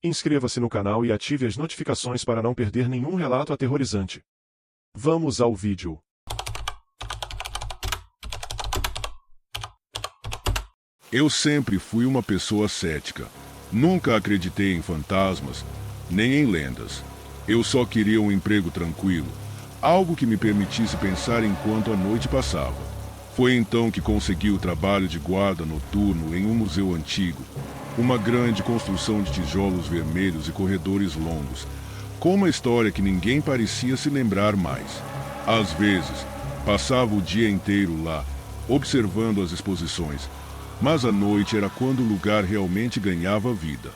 Inscreva-se no canal e ative as notificações para não perder nenhum relato aterrorizante. Vamos ao vídeo. Eu sempre fui uma pessoa cética. Nunca acreditei em fantasmas, nem em lendas. Eu só queria um emprego tranquilo, algo que me permitisse pensar enquanto a noite passava. Foi então que consegui o trabalho de guarda noturno em um museu antigo, uma grande construção de tijolos vermelhos e corredores longos, com uma história que ninguém parecia se lembrar mais. Às vezes, passava o dia inteiro lá, observando as exposições, mas a noite era quando o lugar realmente ganhava vida.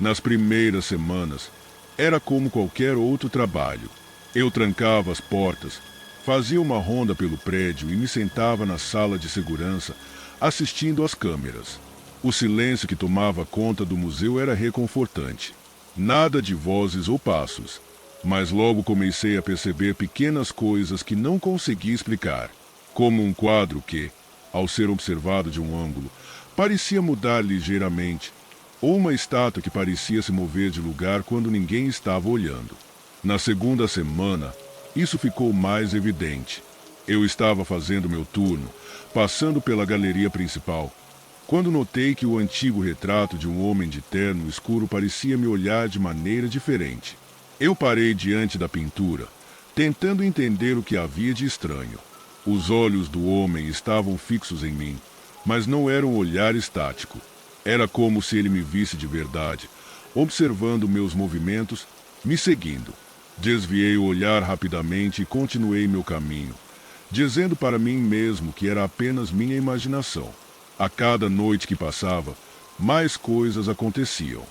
Nas primeiras semanas, era como qualquer outro trabalho. Eu trancava as portas, fazia uma ronda pelo prédio e me sentava na sala de segurança, assistindo às câmeras. O silêncio que tomava conta do museu era reconfortante. Nada de vozes ou passos, mas logo comecei a perceber pequenas coisas que não conseguia explicar, como um quadro que, ao ser observado de um ângulo, parecia mudar ligeiramente, ou uma estátua que parecia se mover de lugar quando ninguém estava olhando. Na segunda semana, isso ficou mais evidente. Eu estava fazendo meu turno, passando pela galeria principal, quando notei que o antigo retrato de um homem de terno escuro parecia me olhar de maneira diferente. Eu parei diante da pintura, tentando entender o que havia de estranho. Os olhos do homem estavam fixos em mim, mas não era um olhar estático. Era como se ele me visse de verdade, observando meus movimentos, me seguindo. Desviei o olhar rapidamente e continuei meu caminho, dizendo para mim mesmo que era apenas minha imaginação. A cada noite que passava, mais coisas aconteciam.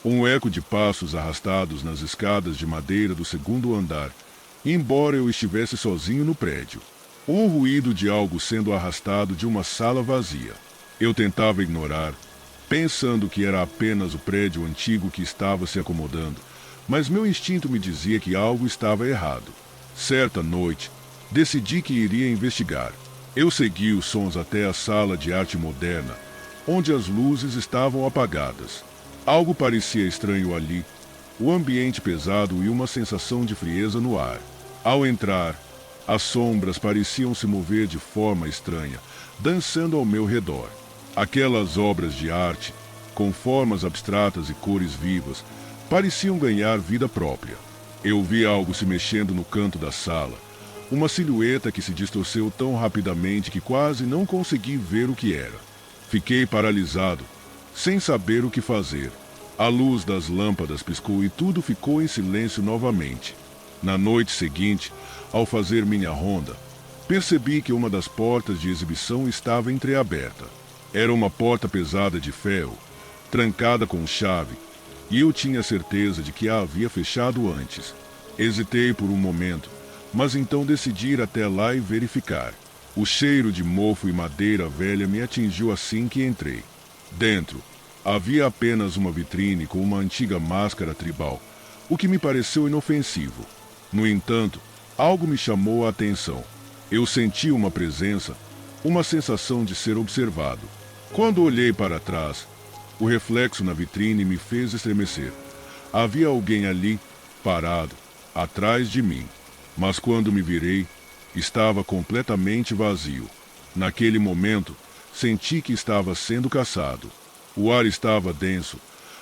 Um eco de passos arrastados nas escadas de madeira do segundo andar, embora eu estivesse sozinho no prédio. Um ruído de algo sendo arrastado de uma sala vazia. Eu tentava ignorar, pensando que era apenas o prédio antigo que estava se acomodando, mas meu instinto me dizia que algo estava errado. Certa noite, decidi que iria investigar. Eu segui os sons até a sala de arte moderna, onde as luzes estavam apagadas. Algo parecia estranho ali, o ambiente pesado e uma sensação de frieza no ar. Ao entrar, as sombras pareciam se mover de forma estranha, dançando ao meu redor. Aquelas obras de arte, com formas abstratas e cores vivas, pareciam ganhar vida própria. Eu vi algo se mexendo no canto da sala, uma silhueta que se distorceu tão rapidamente que quase não consegui ver o que era. Fiquei paralisado, sem saber o que fazer. A luz das lâmpadas piscou e tudo ficou em silêncio novamente. Na noite seguinte, ao fazer minha ronda, percebi que uma das portas de exibição estava entreaberta. Era uma porta pesada de ferro, trancada com chave, e eu tinha certeza de que a havia fechado antes. Hesitei por um momento, mas então decidi ir até lá e verificar. O cheiro de mofo e madeira velha me atingiu assim que entrei. Dentro, havia apenas uma vitrine com uma antiga máscara tribal, o que me pareceu inofensivo. No entanto, algo me chamou a atenção. Eu senti uma presença, uma sensação de ser observado. Quando olhei para trás, o reflexo na vitrine me fez estremecer. Havia alguém ali, parado, atrás de mim. Mas quando me virei, estava completamente vazio. Naquele momento, senti que estava sendo caçado. O ar estava denso.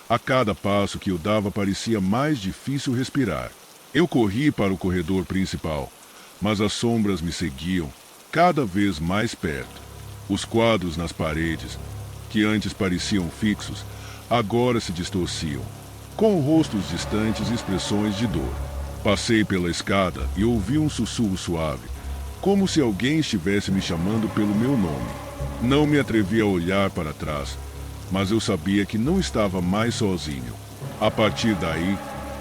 A cada passo que eu dava parecia mais difícil respirar. Eu corri para o corredor principal, mas as sombras me seguiam, cada vez mais perto. Os quadros nas paredes, que antes pareciam fixos, agora se distorciam, com rostos distantes e expressões de dor. Passei pela escada e ouvi um sussurro suave, como se alguém estivesse me chamando pelo meu nome. Não me atrevi a olhar para trás, mas eu sabia que não estava mais sozinho. A partir daí,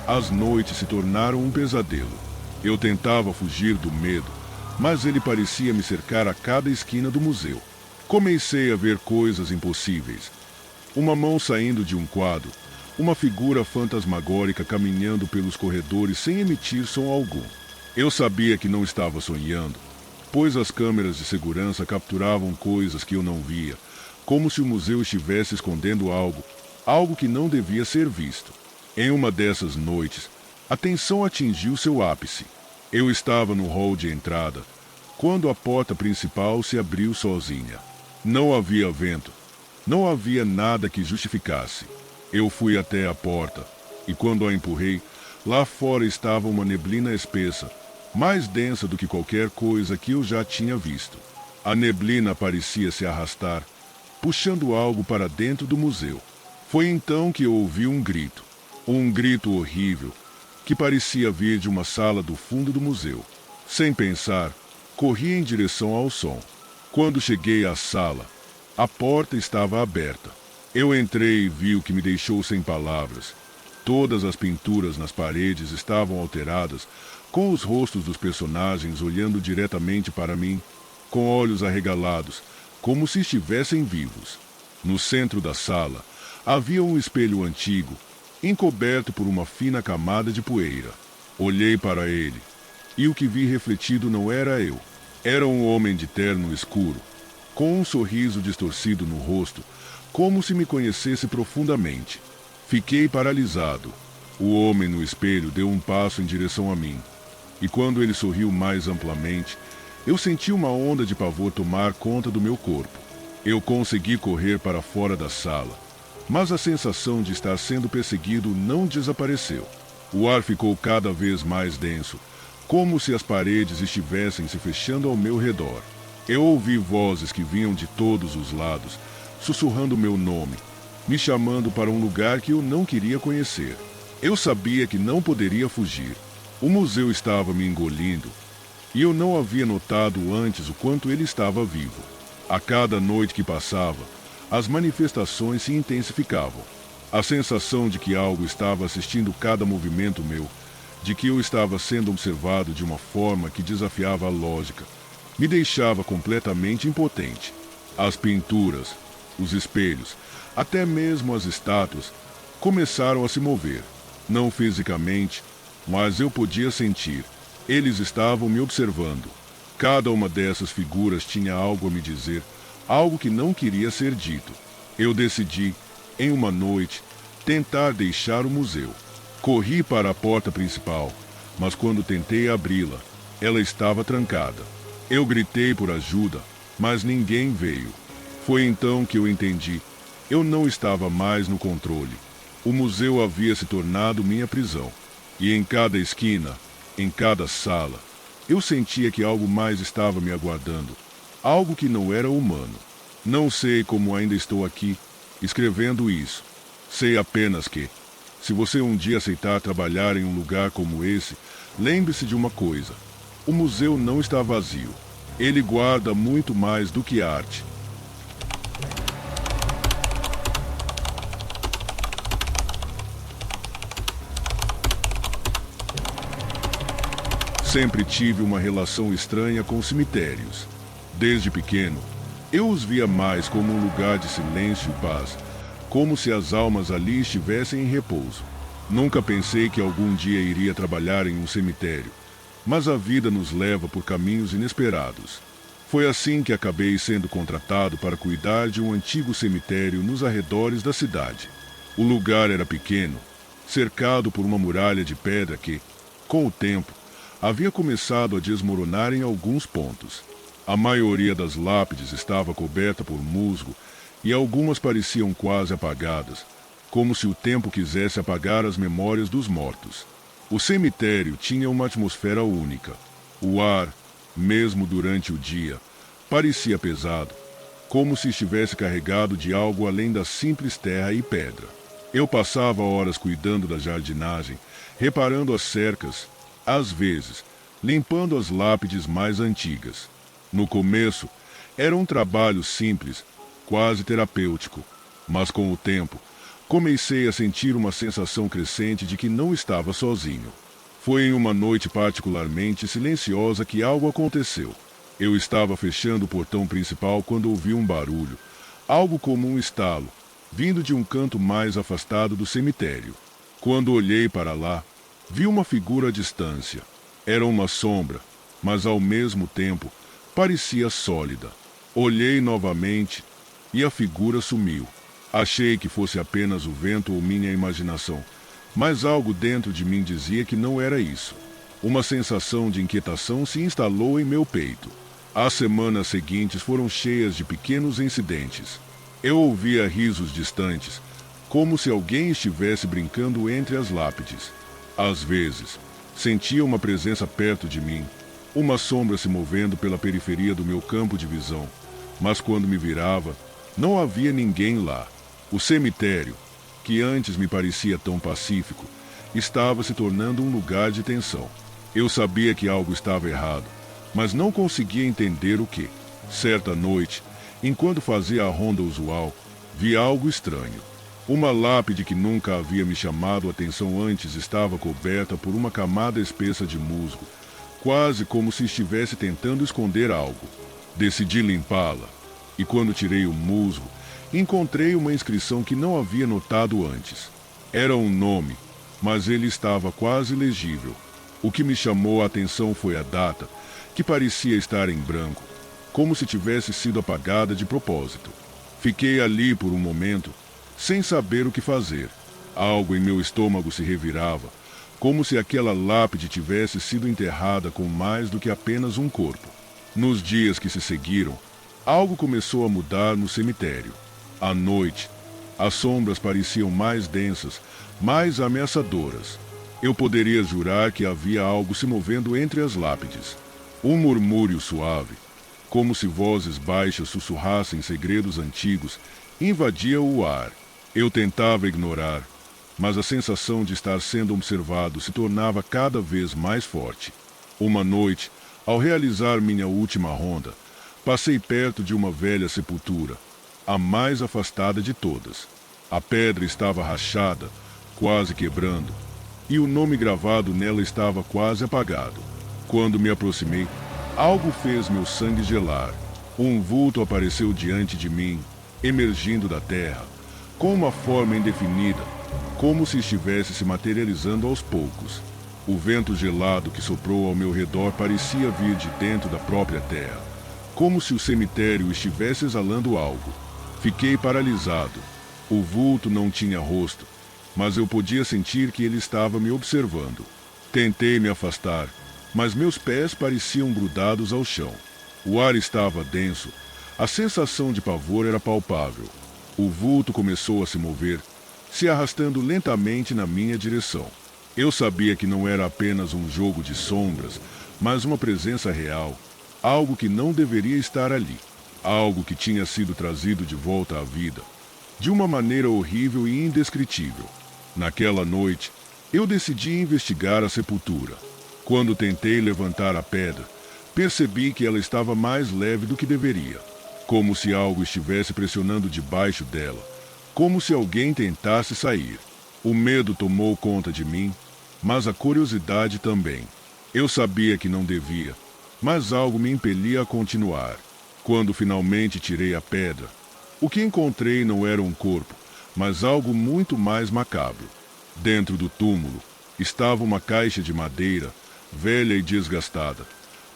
as noites se tornaram um pesadelo. Eu tentava fugir do medo, mas ele parecia me cercar a cada esquina do museu. Comecei a ver coisas impossíveis. Uma mão saindo de um quadro, uma figura fantasmagórica caminhando pelos corredores sem emitir som algum. Eu sabia que não estava sonhando, pois as câmeras de segurança capturavam coisas que eu não via, como se o museu estivesse escondendo algo que não devia ser visto. Em uma dessas noites, a tensão atingiu seu ápice. Eu estava no hall de entrada, quando a porta principal se abriu sozinha. Não havia vento. Não havia nada que justificasse. Eu fui até a porta, e quando a empurrei, lá fora estava uma neblina espessa, mais densa do que qualquer coisa que eu já tinha visto. A neblina parecia se arrastar, puxando algo para dentro do museu. Foi então que eu ouvi um grito horrível, que parecia vir de uma sala do fundo do museu. Sem pensar, corri em direção ao som. Quando cheguei à sala, a porta estava aberta. Eu entrei e vi o que me deixou sem palavras. Todas as pinturas nas paredes estavam alteradas, com os rostos dos personagens olhando diretamente para mim, com olhos arregalados, como se estivessem vivos. No centro da sala, havia um espelho antigo, encoberto por uma fina camada de poeira. Olhei para ele, e o que vi refletido não era eu. Era um homem de terno escuro, com um sorriso distorcido no rosto, como se me conhecesse profundamente. Fiquei paralisado. O homem no espelho deu um passo em direção a mim, e quando ele sorriu mais amplamente, eu senti uma onda de pavor tomar conta do meu corpo. Eu consegui correr para fora da sala, mas a sensação de estar sendo perseguido não desapareceu. O ar ficou cada vez mais denso, como se as paredes estivessem se fechando ao meu redor. Eu ouvi vozes que vinham de todos os lados, sussurrando meu nome, me chamando para um lugar que eu não queria conhecer. Eu sabia que não poderia fugir. O museu estava me engolindo, e eu não havia notado antes o quanto ele estava vivo. A cada noite que passava, as manifestações se intensificavam. A sensação de que algo estava assistindo cada movimento meu, de que eu estava sendo observado de uma forma que desafiava a lógica, me deixava completamente impotente. As pinturas, os espelhos, até mesmo as estátuas, começaram a se mover. Não fisicamente, mas eu podia sentir. Eles estavam me observando. Cada uma dessas figuras tinha algo a me dizer, algo que não queria ser dito. Eu decidi, em uma noite, tentar deixar o museu. Corri para a porta principal, mas quando tentei abri-la, ela estava trancada. Eu gritei por ajuda, mas ninguém veio. Foi então que eu entendi. Eu não estava mais no controle. O museu havia se tornado minha prisão. E em cada esquina, em cada sala, eu sentia que algo mais estava me aguardando. Algo que não era humano. Não sei como ainda estou aqui, escrevendo isso. Sei apenas que, se você um dia aceitar trabalhar em um lugar como esse, lembre-se de uma coisa. O museu não está vazio. Ele guarda muito mais do que arte. Sempre tive uma relação estranha com cemitérios. Desde pequeno, eu os via mais como um lugar de silêncio e paz, como se as almas ali estivessem em repouso. Nunca pensei que algum dia iria trabalhar em um cemitério, mas a vida nos leva por caminhos inesperados. Foi assim que acabei sendo contratado para cuidar de um antigo cemitério nos arredores da cidade. O lugar era pequeno, cercado por uma muralha de pedra que, com o tempo, havia começado a desmoronar em alguns pontos. A maioria das lápides estava coberta por musgo e algumas pareciam quase apagadas, como se o tempo quisesse apagar as memórias dos mortos. O cemitério tinha uma atmosfera única. O ar, mesmo durante o dia, parecia pesado, como se estivesse carregado de algo além da simples terra e pedra. Eu passava horas cuidando da jardinagem, reparando as cercas, às vezes, limpando as lápides mais antigas. No começo, era um trabalho simples, quase terapêutico, mas com o tempo, comecei a sentir uma sensação crescente de que não estava sozinho. Foi em uma noite particularmente silenciosa que algo aconteceu. Eu estava fechando o portão principal quando ouvi um barulho, algo como um estalo, vindo de um canto mais afastado do cemitério. Quando olhei para lá, vi uma figura à distância. Era uma sombra, mas ao mesmo tempo parecia sólida. Olhei novamente e a figura sumiu. Achei que fosse apenas o vento ou minha imaginação, Mas algo dentro de mim dizia que não era isso. Uma sensação de inquietação se instalou em meu peito. As semanas seguintes foram cheias de pequenos incidentes. Eu ouvia risos distantes, como se alguém estivesse brincando entre as lápides. Às vezes, sentia uma presença perto de mim, uma sombra se movendo pela periferia do meu campo de visão. Mas quando me virava, não havia ninguém lá. O cemitério, que antes me parecia tão pacífico, estava se tornando um lugar de tensão. Eu sabia que algo estava errado, mas não conseguia entender o que. Certa noite, enquanto fazia a ronda usual, vi algo estranho. Uma lápide que nunca havia me chamado a atenção antes estava coberta por uma camada espessa de musgo, quase como se estivesse tentando esconder algo. Decidi limpá-la, e quando tirei o musgo, encontrei uma inscrição que não havia notado antes. Era um nome, mas ele estava quase legível. O que me chamou a atenção foi a data, que parecia estar em branco, como se tivesse sido apagada de propósito. Fiquei ali por um momento, sem saber o que fazer. Algo em meu estômago se revirava, como se aquela lápide tivesse sido enterrada com mais do que apenas um corpo. Nos dias que se seguiram, algo começou a mudar no cemitério. À noite, as sombras pareciam mais densas, mais ameaçadoras. Eu poderia jurar que havia algo se movendo entre as lápides. Um murmúrio suave, como se vozes baixas sussurrassem segredos antigos, invadia o ar. Eu tentava ignorar, mas a sensação de estar sendo observado se tornava cada vez mais forte. Uma noite, ao realizar minha última ronda, passei perto de uma velha sepultura, a mais afastada de todas. A pedra estava rachada, quase quebrando, e o nome gravado nela estava quase apagado. Quando me aproximei, algo fez meu sangue gelar. Um vulto apareceu diante de mim, emergindo da terra, com uma forma indefinida, como se estivesse se materializando aos poucos. O vento gelado que soprou ao meu redor parecia vir de dentro da própria terra, como se o cemitério estivesse exalando algo. Fiquei paralisado. O vulto não tinha rosto, mas eu podia sentir que ele estava me observando. Tentei me afastar, mas meus pés pareciam grudados ao chão. O ar estava denso, a sensação de pavor era palpável. O vulto começou a se mover, se arrastando lentamente na minha direção. Eu sabia que não era apenas um jogo de sombras, mas uma presença real, algo que não deveria estar ali, algo que tinha sido trazido de volta à vida, de uma maneira horrível e indescritível. Naquela noite, eu decidi investigar a sepultura. Quando tentei levantar a pedra, percebi que ela estava mais leve do que deveria, como se algo estivesse pressionando debaixo dela, como se alguém tentasse sair. O medo tomou conta de mim, mas a curiosidade também. Eu sabia que não devia, mas algo me impelia a continuar. Quando finalmente tirei a pedra, o que encontrei não era um corpo, mas algo muito mais macabro. Dentro do túmulo estava uma caixa de madeira, velha e desgastada,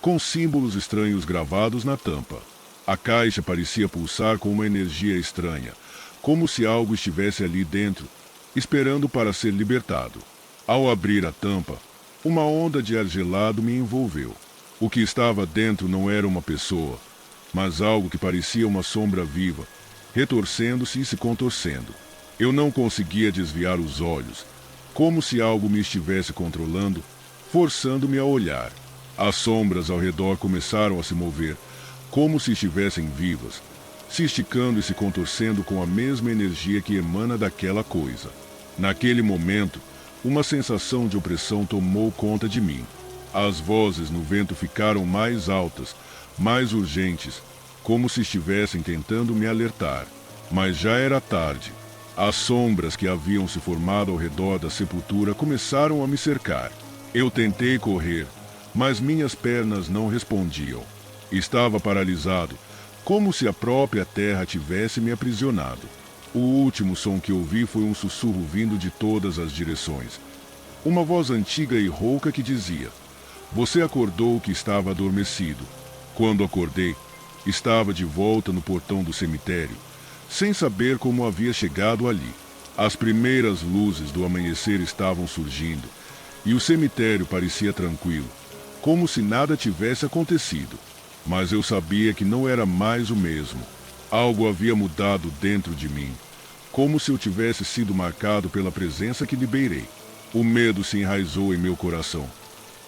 com símbolos estranhos gravados na tampa. A caixa parecia pulsar com uma energia estranha, como se algo estivesse ali dentro, esperando para ser libertado. Ao abrir a tampa, uma onda de ar gelado me envolveu. O que estava dentro não era uma pessoa, mas algo que parecia uma sombra viva, retorcendo-se e se contorcendo. Eu não conseguia desviar os olhos, como se algo me estivesse controlando, forçando-me a olhar. As sombras ao redor começaram a se mover, como se estivessem vivas, se esticando e se contorcendo com a mesma energia que emana daquela coisa. Naquele momento, uma sensação de opressão tomou conta de mim. As vozes no vento ficaram mais altas, mais urgentes, como se estivessem tentando me alertar. Mas já era tarde. As sombras que haviam se formado ao redor da sepultura começaram a me cercar. Eu tentei correr, mas minhas pernas não respondiam. Estava paralisado, como se a própria terra tivesse me aprisionado. O último som que ouvi foi um sussurro vindo de todas as direções. Uma voz antiga e rouca que dizia: "Você acordou que estava adormecido." Quando acordei, estava de volta no portão do cemitério, sem saber como havia chegado ali. As primeiras luzes do amanhecer estavam surgindo, e o cemitério parecia tranquilo, como se nada tivesse acontecido. Mas eu sabia que não era mais o mesmo. Algo havia mudado dentro de mim, como se eu tivesse sido marcado pela presença que liberei. O medo se enraizou em meu coração,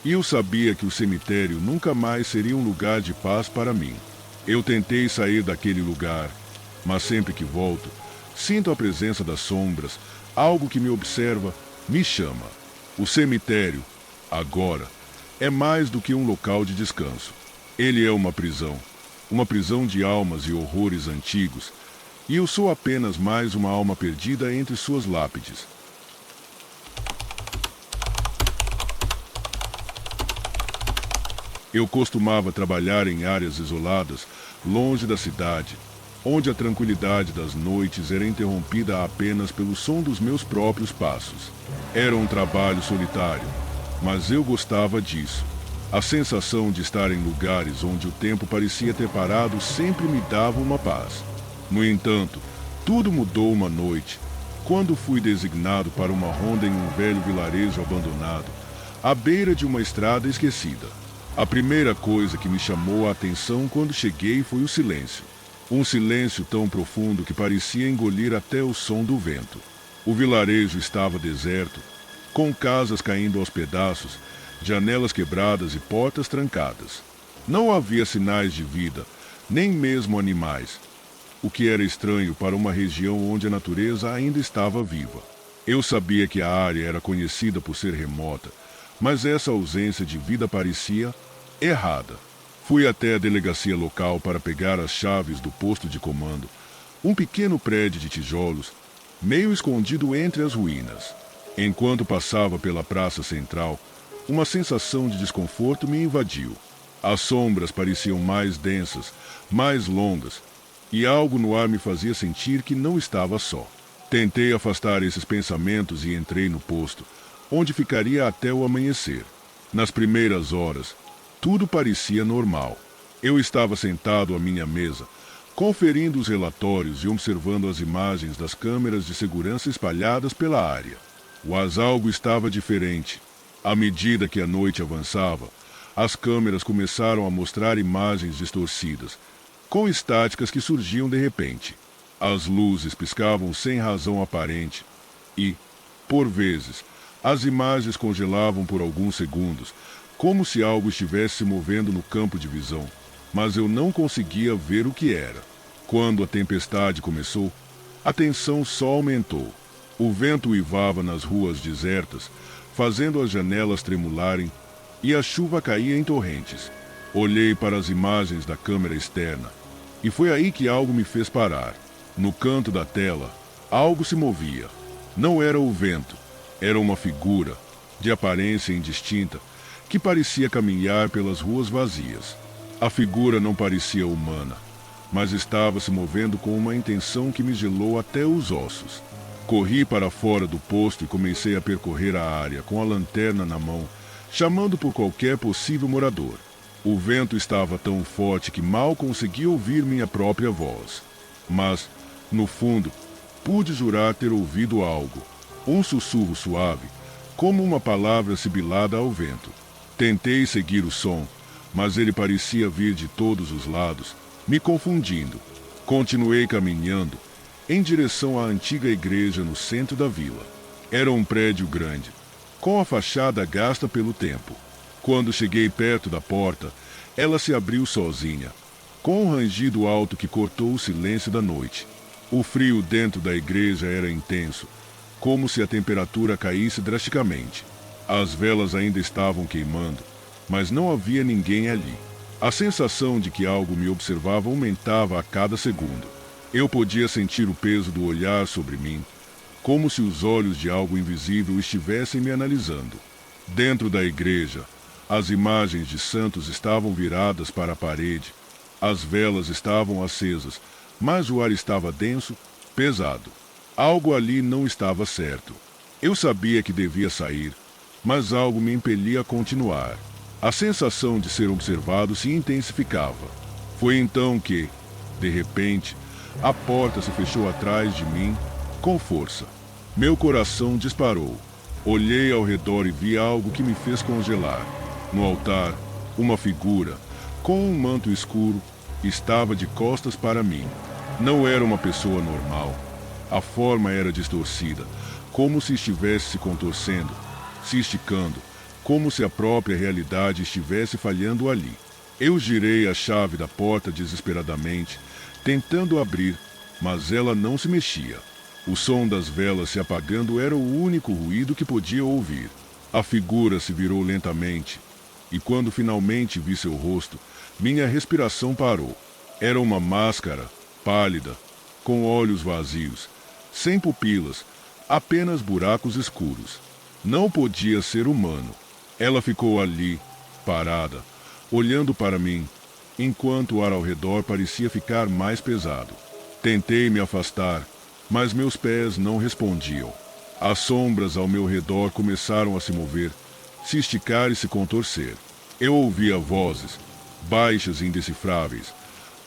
e eu sabia que o cemitério nunca mais seria um lugar de paz para mim. Eu tentei sair daquele lugar, mas sempre que volto, sinto a presença das sombras, algo que me observa, me chama. O cemitério, agora, é mais do que um local de descanso. Ele é uma prisão de almas e horrores antigos, e eu sou apenas mais uma alma perdida entre suas lápides. Eu costumava trabalhar em áreas isoladas, longe da cidade, onde a tranquilidade das noites era interrompida apenas pelo som dos meus próprios passos. Era um trabalho solitário, mas eu gostava disso. A sensação de estar em lugares onde o tempo parecia ter parado sempre me dava uma paz. No entanto, tudo mudou uma noite, quando fui designado para uma ronda em um velho vilarejo abandonado, à beira de uma estrada esquecida. A primeira coisa que me chamou a atenção quando cheguei foi o silêncio. Um silêncio tão profundo que parecia engolir até o som do vento. O vilarejo estava deserto, com casas caindo aos pedaços, janelas quebradas e portas trancadas. Não havia sinais de vida, nem mesmo animais, o que era estranho para uma região onde a natureza ainda estava viva. Eu sabia que a área era conhecida por ser remota, mas essa ausência de vida parecia errada. Fui até a delegacia local para pegar as chaves do posto de comando, um pequeno prédio de tijolos, meio escondido entre as ruínas. Enquanto passava pela praça central, uma sensação de desconforto me invadiu. As sombras pareciam mais densas, mais longas, e algo no ar me fazia sentir que não estava só. Tentei afastar esses pensamentos e entrei no posto, onde ficaria até o amanhecer. Nas primeiras horas, tudo parecia normal. Eu estava sentado à minha mesa, conferindo os relatórios e observando as imagens das câmeras de segurança espalhadas pela área. Mas algo estava diferente. À medida que a noite avançava, as câmeras começaram a mostrar imagens distorcidas, com estáticas que surgiam de repente. As luzes piscavam sem razão aparente e, por vezes, as imagens congelavam por alguns segundos, como se algo estivesse se movendo no campo de visão, mas eu não conseguia ver o que era. Quando a tempestade começou, a tensão só aumentou. O vento uivava nas ruas desertas, fazendo as janelas tremularem, e a chuva caía em torrentes. Olhei para as imagens da câmera externa, e foi aí que algo me fez parar. No canto da tela, algo se movia. Não era o vento, era uma figura, de aparência indistinta, que parecia caminhar pelas ruas vazias. A figura não parecia humana, mas estava se movendo com uma intenção que me gelou até os ossos. Corri para fora do posto e comecei a percorrer a área com a lanterna na mão, chamando por qualquer possível morador. O vento estava tão forte que mal conseguia ouvir minha própria voz. Mas, no fundo, pude jurar ter ouvido algo, um sussurro suave, como uma palavra sibilada ao vento. Tentei seguir o som, mas ele parecia vir de todos os lados, me confundindo. Continuei caminhando, em direção à antiga igreja no centro da vila. Era um prédio grande, com a fachada gasta pelo tempo. Quando cheguei perto da porta, ela se abriu sozinha, com um rangido alto que cortou o silêncio da noite. O frio dentro da igreja era intenso, como se a temperatura caísse drasticamente. As velas ainda estavam queimando, mas não havia ninguém ali. A sensação de que algo me observava aumentava a cada segundo. Eu podia sentir o peso do olhar sobre mim, como se os olhos de algo invisível estivessem me analisando. Dentro da igreja, as imagens de santos estavam viradas para a parede, as velas estavam acesas, mas o ar estava denso, pesado. Algo ali não estava certo. Eu sabia que devia sair, mas algo me impelia a continuar. A sensação de ser observado se intensificava. Foi então que, de repente, a porta se fechou atrás de mim, com força. Meu coração disparou. Olhei ao redor e vi algo que me fez congelar. No altar, uma figura, com um manto escuro, estava de costas para mim. Não era uma pessoa normal. A forma era distorcida, como se estivesse se contorcendo, se esticando, como se a própria realidade estivesse falhando ali. Eu girei a chave da porta desesperadamente, tentando abrir, mas ela não se mexia. O som das velas se apagando era o único ruído que podia ouvir. A figura se virou lentamente, e quando finalmente vi seu rosto, minha respiração parou. Era uma máscara, pálida, com olhos vazios, sem pupilas, apenas buracos escuros. Não podia ser humano. Ela ficou ali, parada, olhando para mim, enquanto o ar ao redor parecia ficar mais pesado. Tentei me afastar, mas meus pés não respondiam. As sombras ao meu redor começaram a se mover, se esticar e se contorcer. Eu ouvia vozes, baixas e indecifráveis,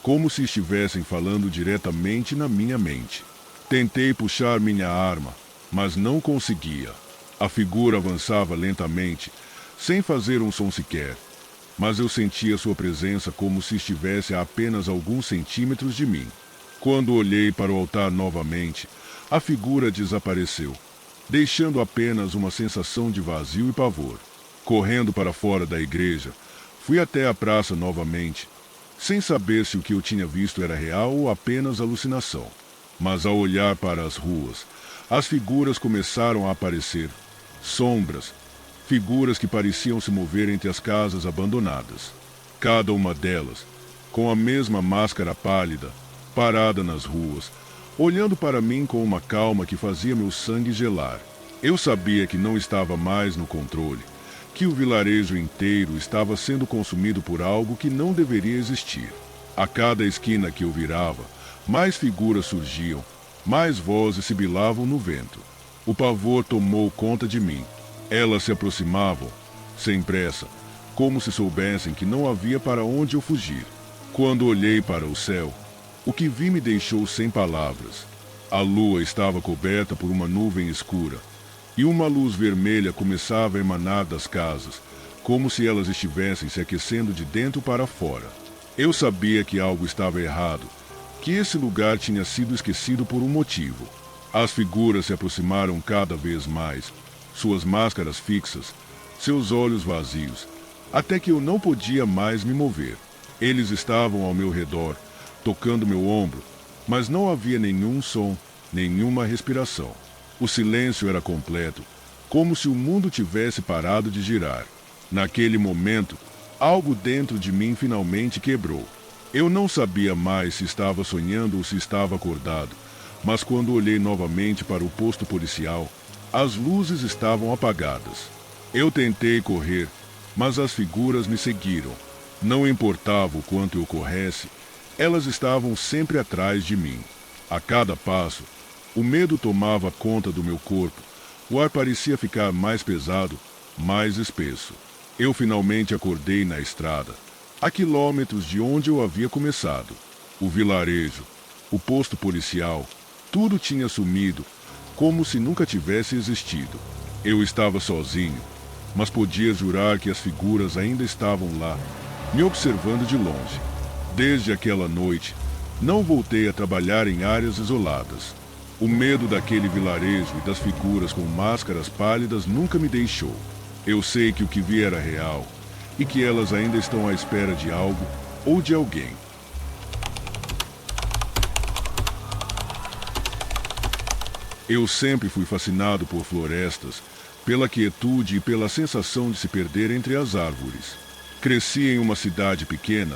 como se estivessem falando diretamente na minha mente. Tentei puxar minha arma, mas não conseguia. A figura avançava lentamente, sem fazer um som sequer, mas eu sentia sua presença como se estivesse a apenas alguns centímetros de mim. Quando olhei para o altar novamente, a figura desapareceu, deixando apenas uma sensação de vazio e pavor. Correndo para fora da igreja, fui até a praça novamente, sem saber se o que eu tinha visto era real ou apenas alucinação. Mas ao olhar para as ruas, as figuras começaram a aparecer. Sombras, figuras que pareciam se mover entre as casas abandonadas. Cada uma delas, com a mesma máscara pálida, parada nas ruas, olhando para mim com uma calma que fazia meu sangue gelar. Eu sabia que não estava mais no controle, que o vilarejo inteiro estava sendo consumido por algo que não deveria existir. A cada esquina que eu virava, mais figuras surgiam, mais vozes sibilavam no vento. O pavor tomou conta de mim. Elas se aproximavam, sem pressa, como se soubessem que não havia para onde eu fugir. Quando olhei para o céu, o que vi me deixou sem palavras. A lua estava coberta por uma nuvem escura, e uma luz vermelha começava a emanar das casas, como se elas estivessem se aquecendo de dentro para fora. Eu sabia que algo estava errado, que esse lugar tinha sido esquecido por um motivo. As figuras se aproximaram cada vez mais, suas máscaras fixas, seus olhos vazios, até que eu não podia mais me mover. Eles estavam ao meu redor, tocando meu ombro, mas não havia nenhum som, nenhuma respiração. O silêncio era completo, como se o mundo tivesse parado de girar. Naquele momento, algo dentro de mim finalmente quebrou. Eu não sabia mais se estava sonhando ou se estava acordado, mas quando olhei novamente para o posto policial, as luzes estavam apagadas. Eu tentei correr, mas as figuras me seguiram. Não importava o quanto eu corresse, elas estavam sempre atrás de mim. A cada passo, o medo tomava conta do meu corpo. O ar parecia ficar mais pesado, mais espesso. Eu finalmente acordei na estrada, a quilômetros de onde eu havia começado. O vilarejo, o posto policial, tudo tinha sumido, como se nunca tivesse existido. Eu estava sozinho, mas podia jurar que as figuras ainda estavam lá, me observando de longe. Desde aquela noite, não voltei a trabalhar em áreas isoladas. O medo daquele vilarejo e das figuras com máscaras pálidas nunca me deixou. Eu sei que o que vi era real e que elas ainda estão à espera de algo ou de alguém. Eu sempre fui fascinado por florestas, pela quietude e pela sensação de se perder entre as árvores. Cresci em uma cidade pequena,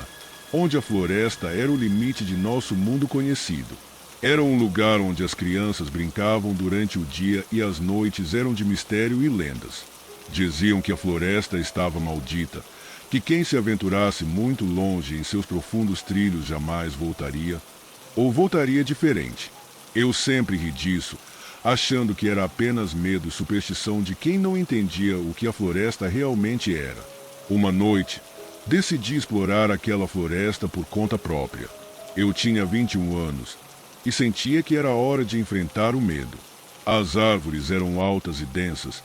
onde a floresta era o limite de nosso mundo conhecido. Era um lugar onde as crianças brincavam durante o dia e as noites eram de mistério e lendas. Diziam que a floresta estava maldita, que quem se aventurasse muito longe em seus profundos trilhos jamais voltaria, ou voltaria diferente. Eu sempre ri disso, achando que era apenas medo e superstição de quem não entendia o que a floresta realmente era. Uma noite, decidi explorar aquela floresta por conta própria. Eu tinha 21 anos e sentia que era hora de enfrentar o medo. As árvores eram altas e densas,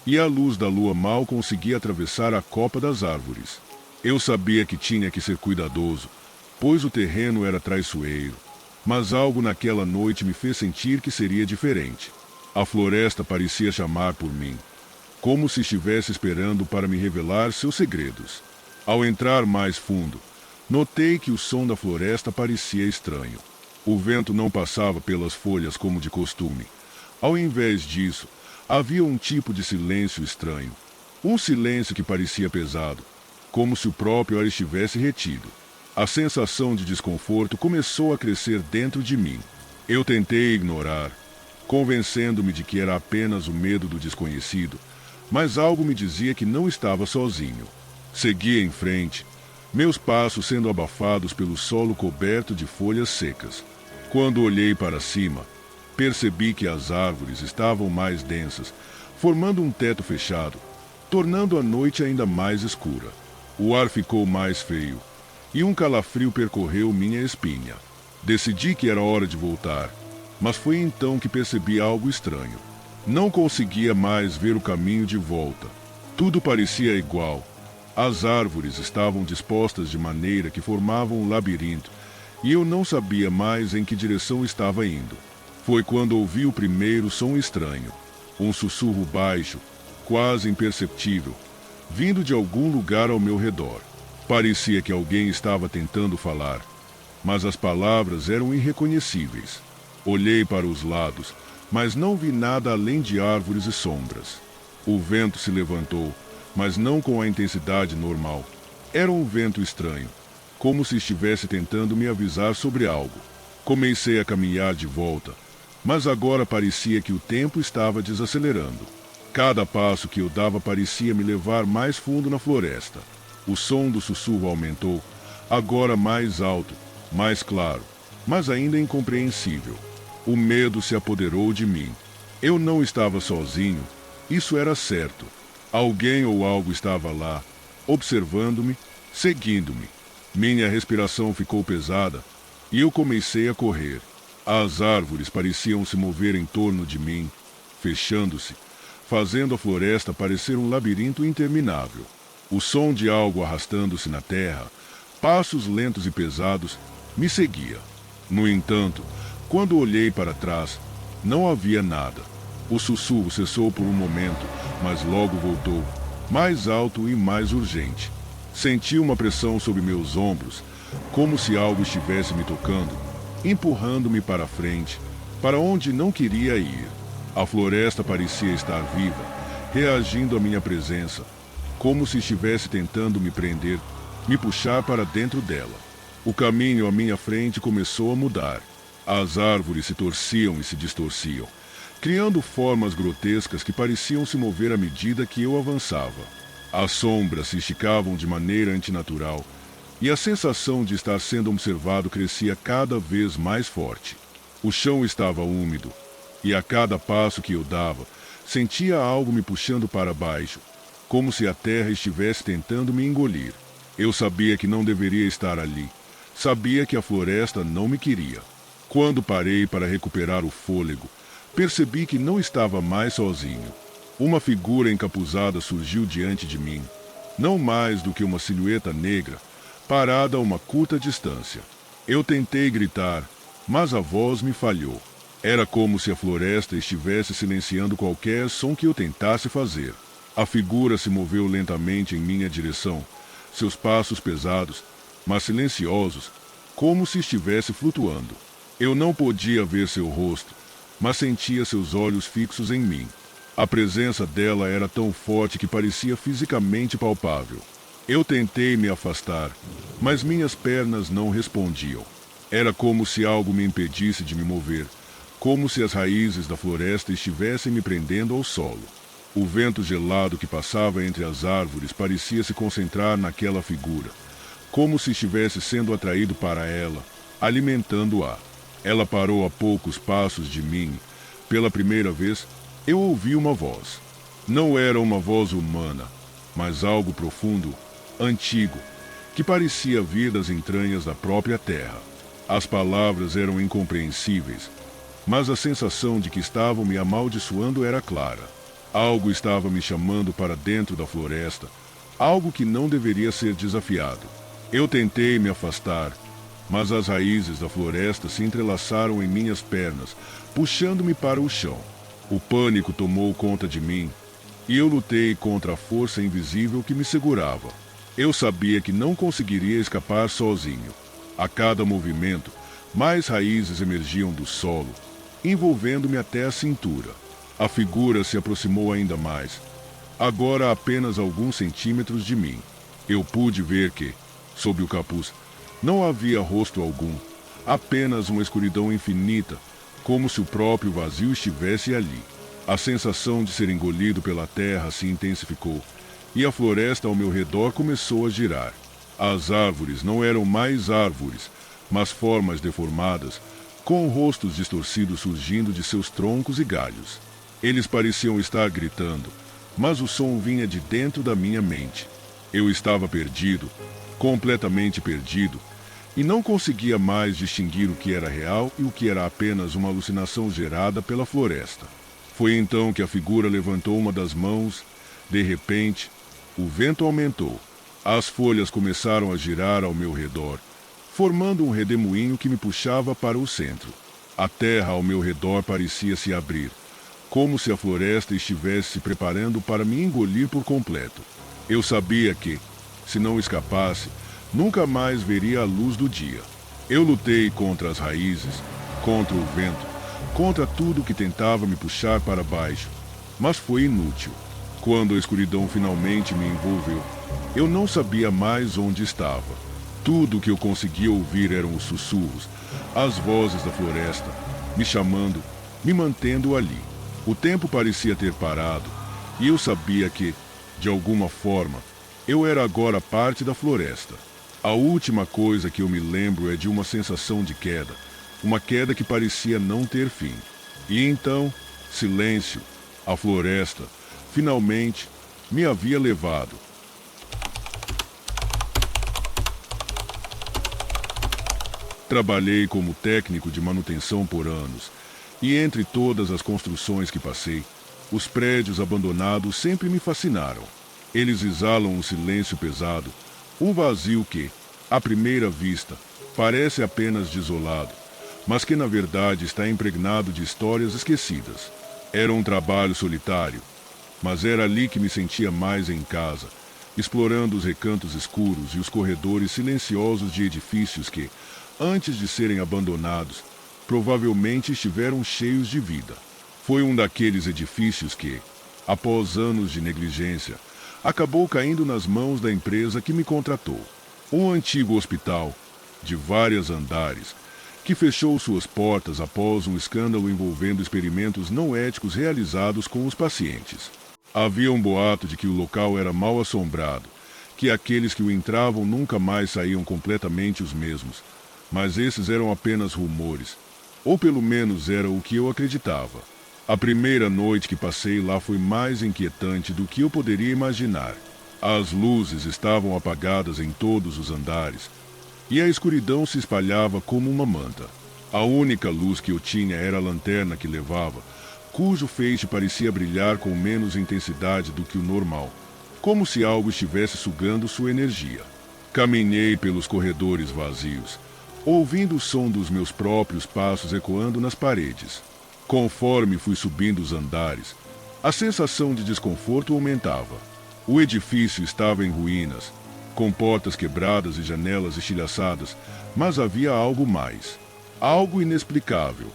e a luz da lua mal conseguia atravessar a copa das árvores. Eu sabia que tinha que ser cuidadoso, pois o terreno era traiçoeiro, mas algo naquela noite me fez sentir que seria diferente. A floresta parecia chamar por mim, como se estivesse esperando para me revelar seus segredos. Ao entrar mais fundo, notei que o som da floresta parecia estranho. O vento não passava pelas folhas como de costume. Ao invés disso, havia um tipo de silêncio estranho. Um silêncio que parecia pesado, como se o próprio ar estivesse retido. A sensação de desconforto começou a crescer dentro de mim. Eu tentei ignorar, convencendo-me de que era apenas o medo do desconhecido, mas algo me dizia que não estava sozinho. Segui em frente, meus passos sendo abafados pelo solo coberto de folhas secas. Quando olhei para cima, percebi que as árvores estavam mais densas, formando um teto fechado, tornando a noite ainda mais escura. O ar ficou mais frio, e um calafrio percorreu minha espinha. Decidi que era hora de voltar, mas foi então que percebi algo estranho. Não conseguia mais ver o caminho de volta. Tudo parecia igual. As árvores estavam dispostas de maneira que formavam um labirinto, e eu não sabia mais em que direção estava indo. Foi quando ouvi o primeiro som estranho, um sussurro baixo, quase imperceptível, vindo de algum lugar ao meu redor. Parecia que alguém estava tentando falar, mas as palavras eram irreconhecíveis. Olhei para os lados, mas não vi nada além de árvores e sombras. O vento se levantou, mas não com a intensidade normal. Era um vento estranho, como se estivesse tentando me avisar sobre algo. Comecei a caminhar de volta, mas agora parecia que o tempo estava desacelerando. Cada passo que eu dava parecia me levar mais fundo na floresta. O som do sussurro aumentou, agora mais alto, mais claro, mas ainda incompreensível. O medo se apoderou de mim. Eu não estava sozinho, isso era certo. Alguém ou algo estava lá, observando-me, seguindo-me. Minha respiração ficou pesada e eu comecei a correr. As árvores pareciam se mover em torno de mim, fechando-se, fazendo a floresta parecer um labirinto interminável. O som de algo arrastando-se na terra, passos lentos e pesados, me seguia. No entanto, quando olhei para trás, não havia nada. O sussurro cessou por um momento, mas logo voltou, mais alto e mais urgente. Senti uma pressão sobre meus ombros, como se algo estivesse me tocando, empurrando-me para frente, para onde não queria ir. A floresta parecia estar viva, reagindo à minha presença, como se estivesse tentando me prender, me puxar para dentro dela. O caminho à minha frente começou a mudar. As árvores se torciam e se distorciam, criando formas grotescas que pareciam se mover à medida que eu avançava. As sombras se esticavam de maneira antinatural, e a sensação de estar sendo observado crescia cada vez mais forte. O chão estava úmido, e a cada passo que eu dava, sentia algo me puxando para baixo, como se a terra estivesse tentando me engolir. Eu sabia que não deveria estar ali. Sabia que a floresta não me queria. Quando parei para recuperar o fôlego, percebi que não estava mais sozinho. Uma figura encapuzada surgiu diante de mim, não mais do que uma silhueta negra, parada a uma curta distância. Eu tentei gritar, mas a voz me falhou. Era como se a floresta estivesse silenciando qualquer som que eu tentasse fazer. A figura se moveu lentamente em minha direção, seus passos pesados, mas silenciosos, como se estivesse flutuando. Eu não podia ver seu rosto, mas sentia seus olhos fixos em mim. A presença dela era tão forte que parecia fisicamente palpável. Eu tentei me afastar, mas minhas pernas não respondiam. Era como se algo me impedisse de me mover, como se as raízes da floresta estivessem me prendendo ao solo. O vento gelado que passava entre as árvores parecia se concentrar naquela figura, como se estivesse sendo atraído para ela, alimentando-a. Ela parou a poucos passos de mim. Pela primeira vez, eu ouvi uma voz. Não era uma voz humana, mas algo profundo, antigo, que parecia vir das entranhas da própria terra. As palavras eram incompreensíveis, mas a sensação de que estavam me amaldiçoando era clara. Algo estava me chamando para dentro da floresta, algo que não deveria ser desafiado. Eu tentei me afastar, mas as raízes da floresta se entrelaçaram em minhas pernas, puxando-me para o chão. O pânico tomou conta de mim, e eu lutei contra a força invisível que me segurava. Eu sabia que não conseguiria escapar sozinho. A cada movimento, mais raízes emergiam do solo, envolvendo-me até a cintura. A figura se aproximou ainda mais, agora a apenas alguns centímetros de mim. Eu pude ver que, sob o capuz, não havia rosto algum, apenas uma escuridão infinita, como se o próprio vazio estivesse ali. A sensação de ser engolido pela terra se intensificou, e a floresta ao meu redor começou a girar. As árvores não eram mais árvores, mas formas deformadas, com rostos distorcidos surgindo de seus troncos e galhos. Eles pareciam estar gritando, mas o som vinha de dentro da minha mente. Eu estava perdido, completamente perdido, e não conseguia mais distinguir o que era real e o que era apenas uma alucinação gerada pela floresta. Foi então que a figura levantou uma das mãos. De repente, o vento aumentou. As folhas começaram a girar ao meu redor, formando um redemoinho que me puxava para o centro. A terra ao meu redor parecia se abrir, como se a floresta estivesse se preparando para me engolir por completo. Eu sabia que, se não escapasse, nunca mais veria a luz do dia. Eu lutei contra as raízes, contra o vento, contra tudo que tentava me puxar para baixo, mas foi inútil. Quando a escuridão finalmente me envolveu, eu não sabia mais onde estava. Tudo o que eu conseguia ouvir eram os sussurros, as vozes da floresta, me chamando, me mantendo ali. O tempo parecia ter parado, e eu sabia que, de alguma forma, eu era agora parte da floresta. A última coisa que eu me lembro é de uma sensação de queda, uma queda que parecia não ter fim. E então, silêncio, a floresta, finalmente, me havia levado. Trabalhei como técnico de manutenção por anos, e entre todas as construções que passei, os prédios abandonados sempre me fascinaram. Eles exalam um silêncio pesado, um vazio que, à primeira vista, parece apenas desolado, mas que na verdade está impregnado de histórias esquecidas. Era um trabalho solitário, mas era ali que me sentia mais em casa, explorando os recantos escuros e os corredores silenciosos de edifícios que, antes de serem abandonados, provavelmente estiveram cheios de vida. Foi um daqueles edifícios que, após anos de negligência, acabou caindo nas mãos da empresa que me contratou. Um antigo hospital, de vários andares, que fechou suas portas após um escândalo envolvendo experimentos não éticos realizados com os pacientes. Havia um boato de que o local era mal assombrado, que aqueles que o entravam nunca mais saíam completamente os mesmos, mas esses eram apenas rumores, ou pelo menos era o que eu acreditava. A primeira noite que passei lá foi mais inquietante do que eu poderia imaginar. As luzes estavam apagadas em todos os andares, e a escuridão se espalhava como uma manta. A única luz que eu tinha era a lanterna que levava, cujo feixe parecia brilhar com menos intensidade do que o normal, como se algo estivesse sugando sua energia. Caminhei pelos corredores vazios, ouvindo o som dos meus próprios passos ecoando nas paredes. Conforme fui subindo os andares, a sensação de desconforto aumentava. O edifício estava em ruínas, com portas quebradas e janelas estilhaçadas, mas havia algo mais. Algo inexplicável.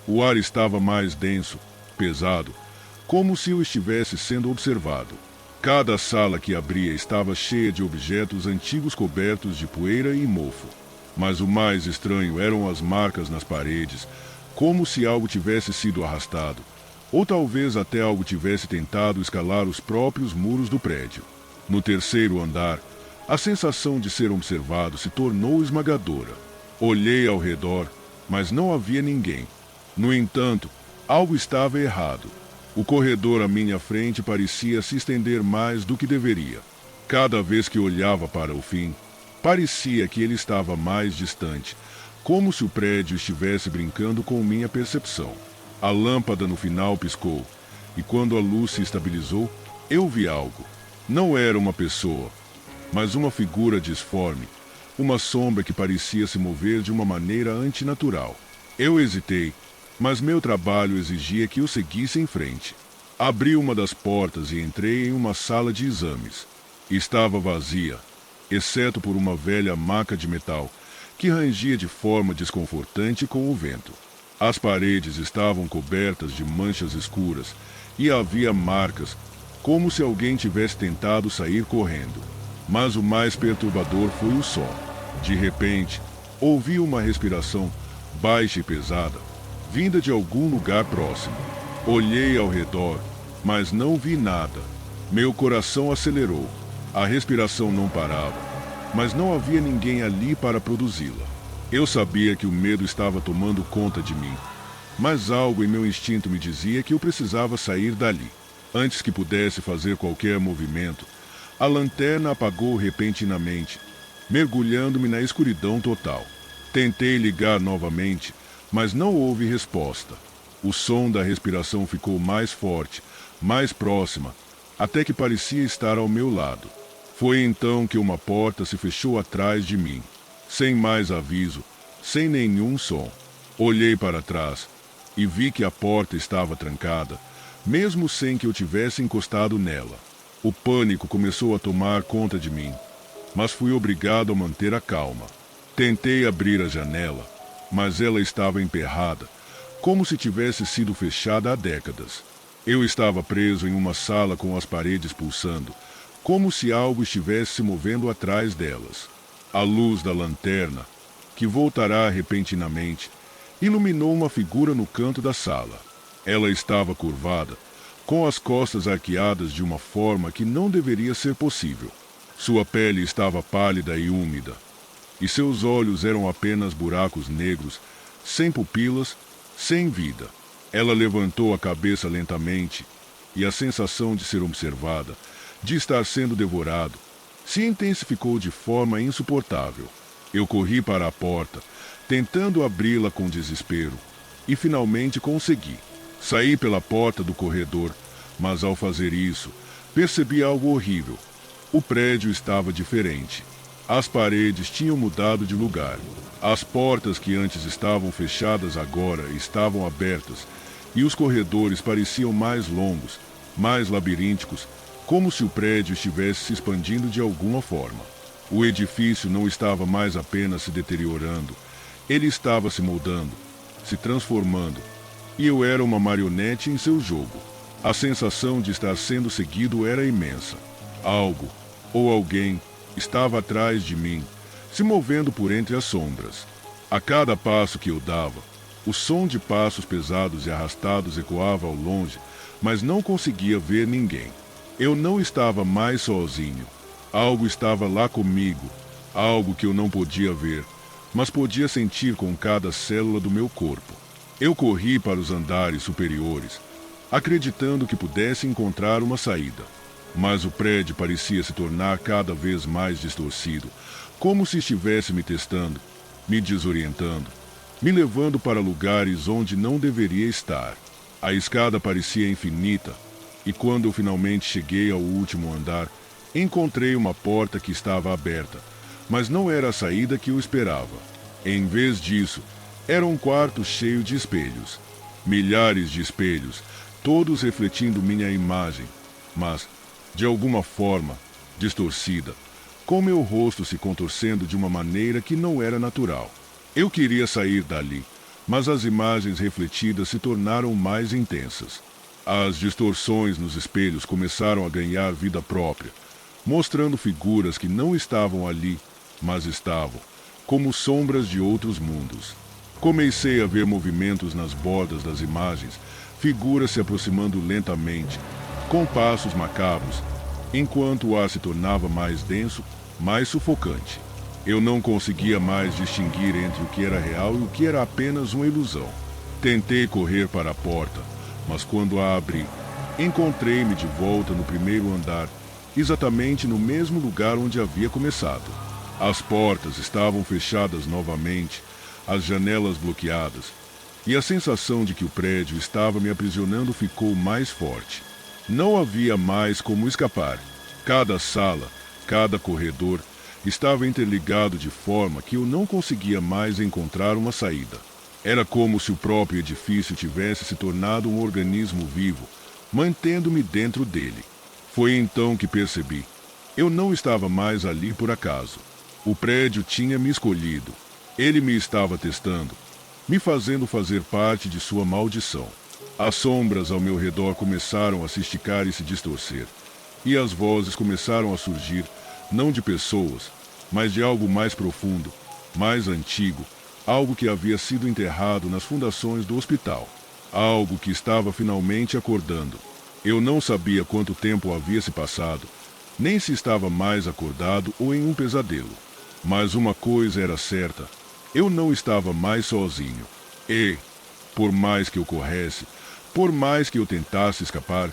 O ar estava mais denso, pesado, como se eu estivesse sendo observado. Cada sala que abria estava cheia de objetos antigos cobertos de poeira e mofo. Mas o mais estranho eram as marcas nas paredes, como se algo tivesse sido arrastado, ou talvez até algo tivesse tentado escalar os próprios muros do prédio. No terceiro andar, a sensação de ser observado se tornou esmagadora. Olhei ao redor, mas não havia ninguém. No entanto, algo estava errado. O corredor à minha frente parecia se estender mais do que deveria. Cada vez que olhava para o fim, parecia que ele estava mais distante, como se o prédio estivesse brincando com minha percepção. A lâmpada no final piscou, e quando a luz se estabilizou, eu vi algo. Não era uma pessoa, mas uma figura disforme, uma sombra que parecia se mover de uma maneira antinatural. Eu hesitei, mas meu trabalho exigia que eu seguisse em frente. Abri uma das portas e entrei em uma sala de exames. Estava vazia, exceto por uma velha maca de metal, que rangia de forma desconfortante com o vento. As paredes estavam cobertas de manchas escuras e havia marcas, como se alguém tivesse tentado sair correndo. Mas o mais perturbador foi o som. De repente, ouvi uma respiração baixa e pesada, vinda de algum lugar próximo. Olhei ao redor, mas não vi nada. Meu coração acelerou. A respiração não parava, mas não havia ninguém ali para produzi-la. Eu sabia que o medo estava tomando conta de mim, mas algo em meu instinto me dizia que eu precisava sair dali. Antes que pudesse fazer qualquer movimento, a lanterna apagou repentinamente, mergulhando-me na escuridão total. Tentei ligar novamente, mas não houve resposta. O som da respiração ficou mais forte, mais próxima, até que parecia estar ao meu lado. Foi então que uma porta se fechou atrás de mim, sem mais aviso, sem nenhum som. Olhei para trás e vi que a porta estava trancada, mesmo sem que eu tivesse encostado nela. O pânico começou a tomar conta de mim, mas fui obrigado a manter a calma. Tentei abrir a janela, mas ela estava emperrada, como se tivesse sido fechada há décadas. Eu estava preso em uma sala com as paredes pulsando, como se algo estivesse se movendo atrás delas. A luz da lanterna, que voltará repentinamente, iluminou uma figura no canto da sala. Ela estava curvada, com as costas arqueadas de uma forma que não deveria ser possível. Sua pele estava pálida e úmida, e seus olhos eram apenas buracos negros, sem pupilas, sem vida. Ela levantou a cabeça lentamente, e a sensação de ser observada, de estar sendo devorado, se intensificou de forma insuportável. Eu corri para a porta, tentando abri-la com desespero, e finalmente consegui. Saí pela porta do corredor, mas ao fazer isso, percebi algo horrível. O prédio estava diferente. As paredes tinham mudado de lugar. As portas que antes estavam fechadas agora estavam abertas, e os corredores pareciam mais longos, mais labirínticos, como se o prédio estivesse se expandindo de alguma forma. O edifício não estava mais apenas se deteriorando, ele estava se moldando, se transformando, e eu era uma marionete em seu jogo. A sensação de estar sendo seguido era imensa. Algo, ou alguém, estava atrás de mim, se movendo por entre as sombras. A cada passo que eu dava, o som de passos pesados e arrastados ecoava ao longe, mas não conseguia ver ninguém. Eu não estava mais sozinho. Algo estava lá comigo, algo que eu não podia ver, mas podia sentir com cada célula do meu corpo. Eu corri para os andares superiores, acreditando que pudesse encontrar uma saída. Mas o prédio parecia se tornar cada vez mais distorcido, como se estivesse me testando, me desorientando, me levando para lugares onde não deveria estar. A escada parecia infinita, e quando eu finalmente cheguei ao último andar, encontrei uma porta que estava aberta, mas não era a saída que eu esperava. Em vez disso, era um quarto cheio de espelhos. Milhares de espelhos, todos refletindo minha imagem, mas, de alguma forma, distorcida, com meu rosto se contorcendo de uma maneira que não era natural. Eu queria sair dali, mas as imagens refletidas se tornaram mais intensas. As distorções nos espelhos começaram a ganhar vida própria, mostrando figuras que não estavam ali, mas estavam, como sombras de outros mundos. Comecei a ver movimentos nas bordas das imagens, figuras se aproximando lentamente, com passos macabros, enquanto o ar se tornava mais denso, mais sufocante. Eu não conseguia mais distinguir entre o que era real e o que era apenas uma ilusão. Tentei correr para a porta, mas quando a abri, encontrei-me de volta no primeiro andar, exatamente no mesmo lugar onde havia começado. As portas estavam fechadas novamente, as janelas bloqueadas, e a sensação de que o prédio estava me aprisionando ficou mais forte. Não havia mais como escapar. Cada sala, cada corredor estava interligado de forma que eu não conseguia mais encontrar uma saída. Era como se o próprio edifício tivesse se tornado um organismo vivo, mantendo-me dentro dele. Foi então que percebi. Eu não estava mais ali por acaso. O prédio tinha me escolhido. Ele me estava testando, me fazendo fazer parte de sua maldição. As sombras ao meu redor começaram a se esticar e se distorcer, e as vozes começaram a surgir, não de pessoas, mas de algo mais profundo, mais antigo, algo que havia sido enterrado nas fundações do hospital, algo que estava finalmente acordando. Eu não sabia quanto tempo havia se passado, nem se estava mais acordado ou em um pesadelo. Mas uma coisa era certa, eu não estava mais sozinho. E, por mais que eu corresse, por mais que eu tentasse escapar,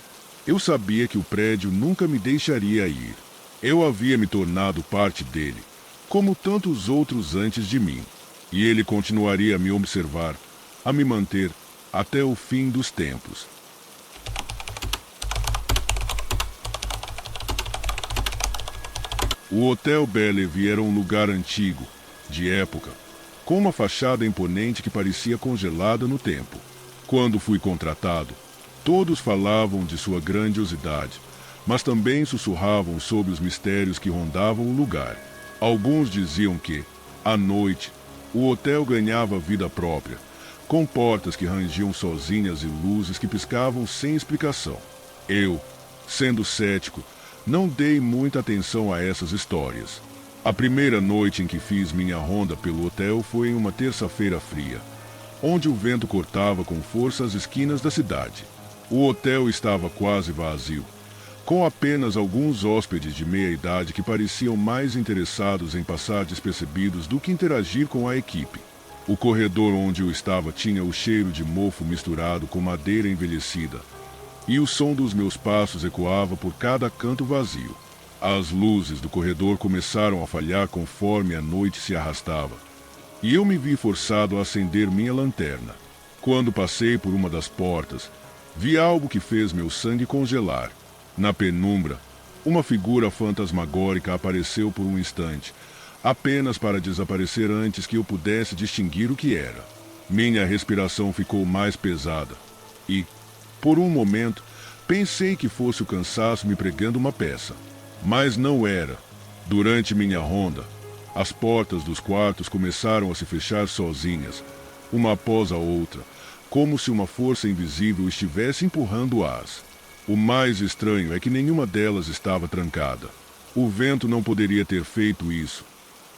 eu sabia que o prédio nunca me deixaria ir. Eu havia me tornado parte dele, como tantos outros antes de mim, e ele continuaria a me observar, a me manter até o fim dos tempos. O Hotel Bellevue era um lugar antigo, de época, com uma fachada imponente que parecia congelada no tempo. Quando fui contratado, todos falavam de sua grandiosidade, mas também sussurravam sobre os mistérios que rondavam o lugar. Alguns diziam que, à noite, o hotel ganhava vida própria, com portas que rangiam sozinhas e luzes que piscavam sem explicação. Eu, sendo cético, não dei muita atenção a essas histórias. A primeira noite em que fiz minha ronda pelo hotel foi em uma terça-feira fria, onde o vento cortava com força as esquinas da cidade. O hotel estava quase vazio, com apenas alguns hóspedes de meia-idade que pareciam mais interessados em passar despercebidos do que interagir com a equipe. O corredor onde eu estava tinha o cheiro de mofo misturado com madeira envelhecida, e o som dos meus passos ecoava por cada canto vazio. As luzes do corredor começaram a falhar conforme a noite se arrastava, e eu me vi forçado a acender minha lanterna. Quando passei por uma das portas, vi algo que fez meu sangue congelar. Na penumbra, uma figura fantasmagórica apareceu por um instante, apenas para desaparecer antes que eu pudesse distinguir o que era. Minha respiração ficou mais pesada, e, por um momento, pensei que fosse o cansaço me pregando uma peça. Mas não era. Durante minha ronda, as portas dos quartos começaram a se fechar sozinhas, uma após a outra, como se uma força invisível estivesse empurrando-as. O mais estranho é que nenhuma delas estava trancada. O vento não poderia ter feito isso.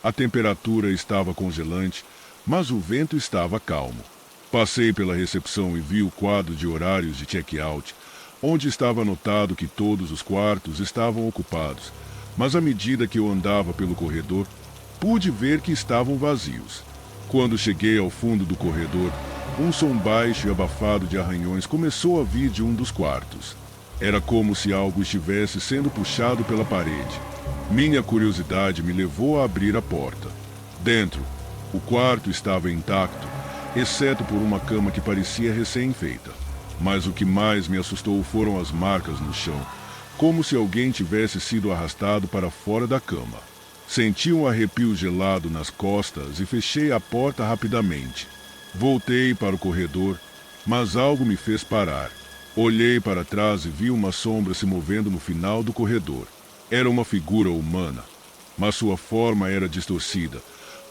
A temperatura estava congelante, mas o vento estava calmo. Passei pela recepção e vi o quadro de horários de check-out, onde estava anotado que todos os quartos estavam ocupados, mas à medida que eu andava pelo corredor, pude ver que estavam vazios. Quando cheguei ao fundo do corredor, um som baixo e abafado de arranhões começou a vir de um dos quartos. Era como se algo estivesse sendo puxado pela parede. Minha curiosidade me levou a abrir a porta. Dentro, o quarto estava intacto, exceto por uma cama que parecia recém-feita. Mas o que mais me assustou foram as marcas no chão, como se alguém tivesse sido arrastado para fora da cama. Senti um arrepio gelado nas costas e fechei a porta rapidamente. Voltei para o corredor, mas algo me fez parar. Olhei para trás e vi uma sombra se movendo no final do corredor. Era uma figura humana, mas sua forma era distorcida,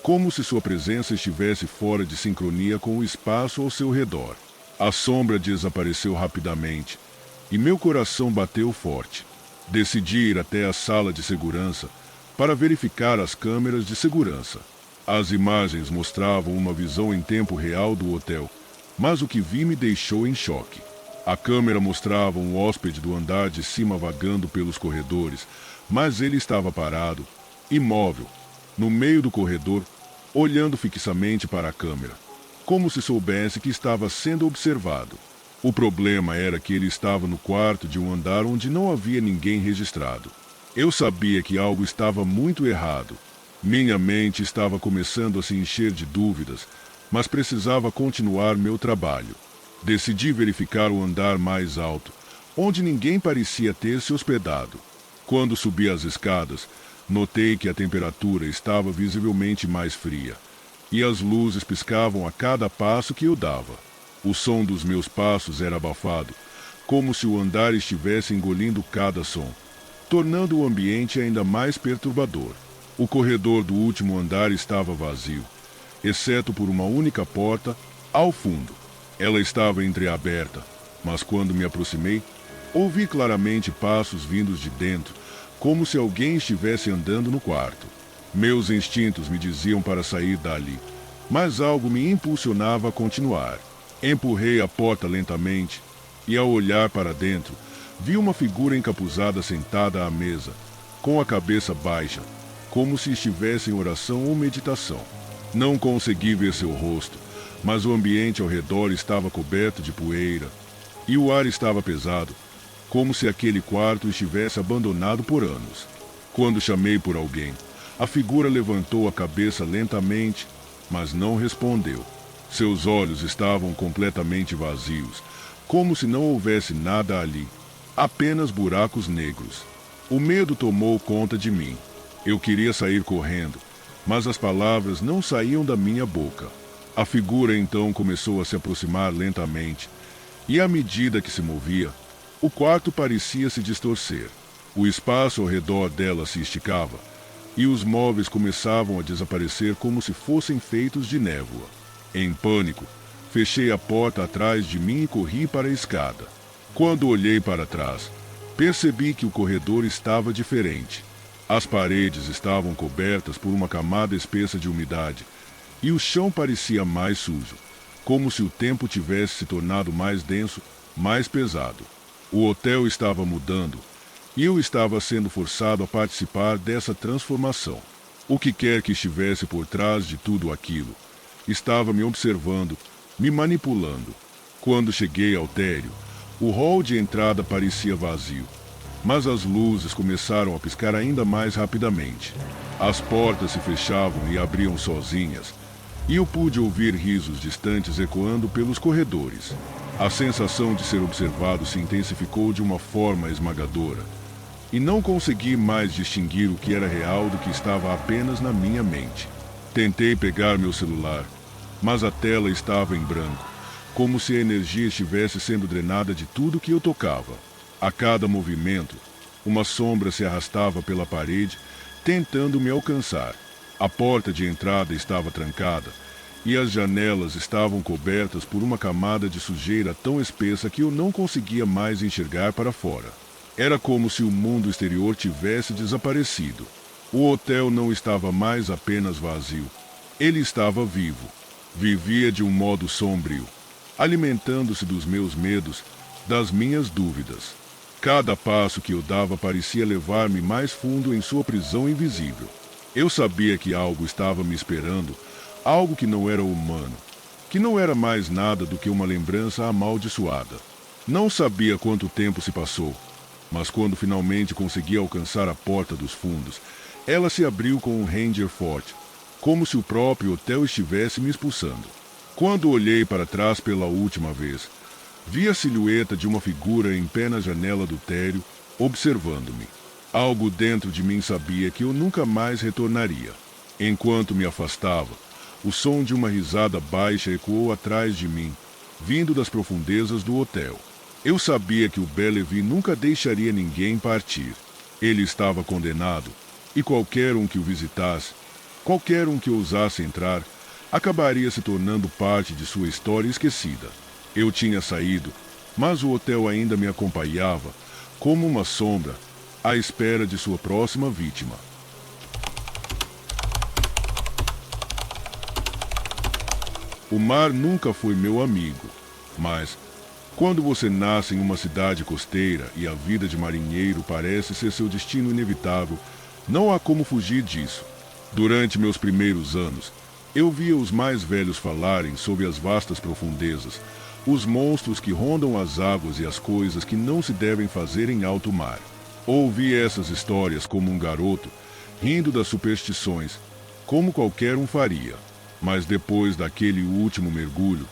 como se sua presença estivesse fora de sincronia com o espaço ao seu redor. A sombra desapareceu rapidamente, e meu coração bateu forte. Decidi ir até a sala de segurança para verificar as câmeras de segurança. As imagens mostravam uma visão em tempo real do hotel, mas o que vi me deixou em choque. A câmera mostrava um hóspede do andar de cima vagando pelos corredores, mas ele estava parado, imóvel, no meio do corredor, olhando fixamente para a câmera, como se soubesse que estava sendo observado. O problema era que ele estava no quarto de um andar onde não havia ninguém registrado. Eu sabia que algo estava muito errado. Minha mente estava começando a se encher de dúvidas, mas precisava continuar meu trabalho. Decidi verificar o andar mais alto, onde ninguém parecia ter se hospedado. Quando subi as escadas, notei que a temperatura estava visivelmente mais fria, e as luzes piscavam a cada passo que eu dava. O som dos meus passos era abafado, como se o andar estivesse engolindo cada som, tornando o ambiente ainda mais perturbador. O corredor do último andar estava vazio, exceto por uma única porta ao fundo. Ela estava entreaberta, mas quando me aproximei, ouvi claramente passos vindos de dentro, como se alguém estivesse andando no quarto. Meus instintos me diziam para sair dali, mas algo me impulsionava a continuar. Empurrei a porta lentamente e, ao olhar para dentro, vi uma figura encapuzada sentada à mesa, com a cabeça baixa, como se estivesse em oração ou meditação. Não consegui ver seu rosto, mas o ambiente ao redor estava coberto de poeira e o ar estava pesado, como se aquele quarto estivesse abandonado por anos. Quando chamei por alguém, a figura levantou a cabeça lentamente, mas não respondeu. Seus olhos estavam completamente vazios, como se não houvesse nada ali, apenas buracos negros. O medo tomou conta de mim. Eu queria sair correndo, mas as palavras não saíam da minha boca. A figura então começou a se aproximar lentamente, e à medida que se movia, o quarto parecia se distorcer. O espaço ao redor dela se esticava, e os móveis começavam a desaparecer como se fossem feitos de névoa. Em pânico, fechei a porta atrás de mim e corri para a escada. Quando olhei para trás, percebi que o corredor estava diferente. As paredes estavam cobertas por uma camada espessa de umidade, e o chão parecia mais sujo, como se o tempo tivesse se tornado mais denso, mais pesado. O hotel estava mudando, e eu estava sendo forçado a participar dessa transformação. O que quer que estivesse por trás de tudo aquilo, estava me observando, me manipulando. Quando cheguei ao térreo, o hall de entrada parecia vazio, mas as luzes começaram a piscar ainda mais rapidamente. As portas se fechavam e abriam sozinhas, e eu pude ouvir risos distantes ecoando pelos corredores. A sensação de ser observado se intensificou de uma forma esmagadora, e não consegui mais distinguir o que era real do que estava apenas na minha mente. Tentei pegar meu celular, mas a tela estava em branco, como se a energia estivesse sendo drenada de tudo que eu tocava. A cada movimento, uma sombra se arrastava pela parede, tentando me alcançar. A porta de entrada estava trancada, e as janelas estavam cobertas por uma camada de sujeira tão espessa que eu não conseguia mais enxergar para fora. Era como se o mundo exterior tivesse desaparecido. O hotel não estava mais apenas vazio. Ele estava vivo. Vivia de um modo sombrio, alimentando-se dos meus medos, das minhas dúvidas. Cada passo que eu dava parecia levar-me mais fundo em sua prisão invisível. Eu sabia que algo estava me esperando, algo que não era humano, que não era mais nada do que uma lembrança amaldiçoada. Não sabia quanto tempo se passou, mas quando finalmente consegui alcançar a porta dos fundos, ela se abriu com um ranger forte, como se o próprio hotel estivesse me expulsando. Quando olhei para trás pela última vez, vi a silhueta de uma figura em pé na janela do térreo, observando-me. Algo dentro de mim sabia que eu nunca mais retornaria. Enquanto me afastava, o som de uma risada baixa ecoou atrás de mim, vindo das profundezas do hotel. Eu sabia que o Bellevue nunca deixaria ninguém partir. Ele estava condenado, e qualquer um que o visitasse, qualquer um que ousasse entrar, acabaria se tornando parte de sua história esquecida. Eu tinha saído, mas o hotel ainda me acompanhava, como uma sombra, à espera de sua próxima vítima. O mar nunca foi meu amigo, mas, quando você nasce em uma cidade costeira e a vida de marinheiro parece ser seu destino inevitável, não há como fugir disso. Durante meus primeiros anos, eu via os mais velhos falarem sobre as vastas profundezas, os monstros que rondam as águas e as coisas que não se devem fazer em alto mar. Ouvi essas histórias como um garoto, rindo das superstições, como qualquer um faria. Mas depois daquele último mergulho,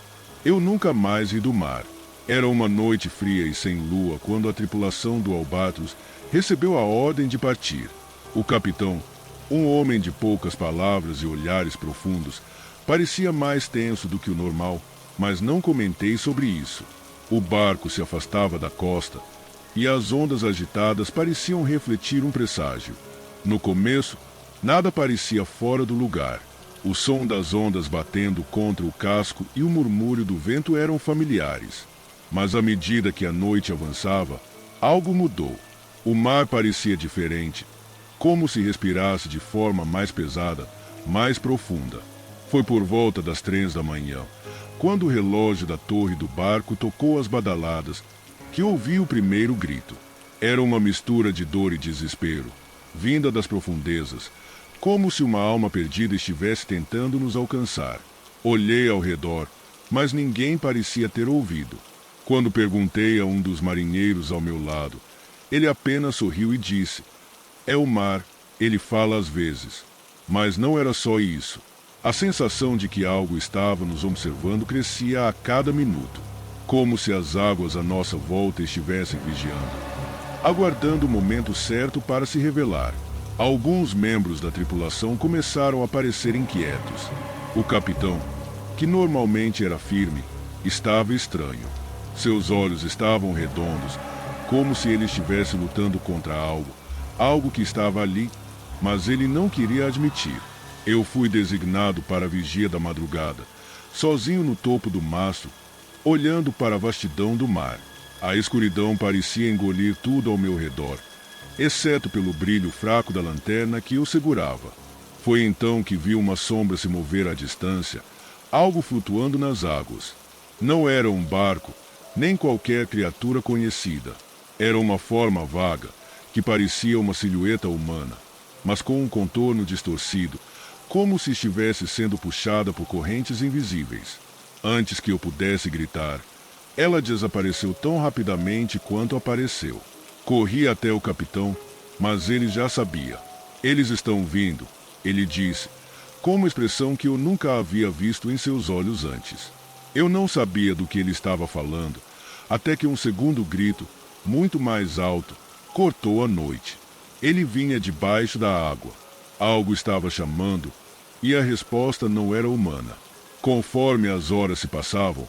eu nunca mais ri do mar. Era uma noite fria e sem lua quando a tripulação do Albatros recebeu a ordem de partir. O capitão, um homem de poucas palavras e olhares profundos, parecia mais tenso do que o normal, mas não comentei sobre isso. O barco se afastava da costa e as ondas agitadas pareciam refletir um presságio. No começo, nada parecia fora do lugar. O som das ondas batendo contra o casco e o murmúrio do vento eram familiares. Mas à medida que a noite avançava, algo mudou. O mar parecia diferente, como se respirasse de forma mais pesada, mais profunda. Foi por volta das 3 da manhã, quando o relógio da torre do barco tocou as badaladas, que ouvi o primeiro grito. Era uma mistura de dor e desespero, vinda das profundezas, como se uma alma perdida estivesse tentando nos alcançar. Olhei ao redor, mas ninguém parecia ter ouvido. Quando perguntei a um dos marinheiros ao meu lado, ele apenas sorriu e disse: "É o mar, ele fala às vezes." Mas não era só isso. A sensação de que algo estava nos observando crescia a cada minuto, como se as águas à nossa volta estivessem vigiando, aguardando o momento certo para se revelar. Alguns membros da tripulação começaram a parecer inquietos. O capitão, que normalmente era firme, estava estranho. Seus olhos estavam redondos, como se ele estivesse lutando contra algo que estava ali, mas ele não queria admitir. Eu fui designado para a vigia da madrugada, sozinho no topo do mastro, olhando para a vastidão do mar. A escuridão parecia engolir tudo ao meu redor, exceto pelo brilho fraco da lanterna que eu segurava. Foi então que vi uma sombra se mover à distância, algo flutuando nas águas. Não era um barco, nem qualquer criatura conhecida. Era uma forma vaga, que parecia uma silhueta humana, mas com um contorno distorcido, como se estivesse sendo puxada por correntes invisíveis. Antes que eu pudesse gritar, ela desapareceu tão rapidamente quanto apareceu. Corri até o capitão, mas ele já sabia. "Eles estão vindo", ele disse, com uma expressão que eu nunca havia visto em seus olhos antes. Eu não sabia do que ele estava falando, até que um segundo grito, muito mais alto, cortou a noite. Ele vinha debaixo da água. Algo estava chamando, e a resposta não era humana. Conforme as horas se passavam,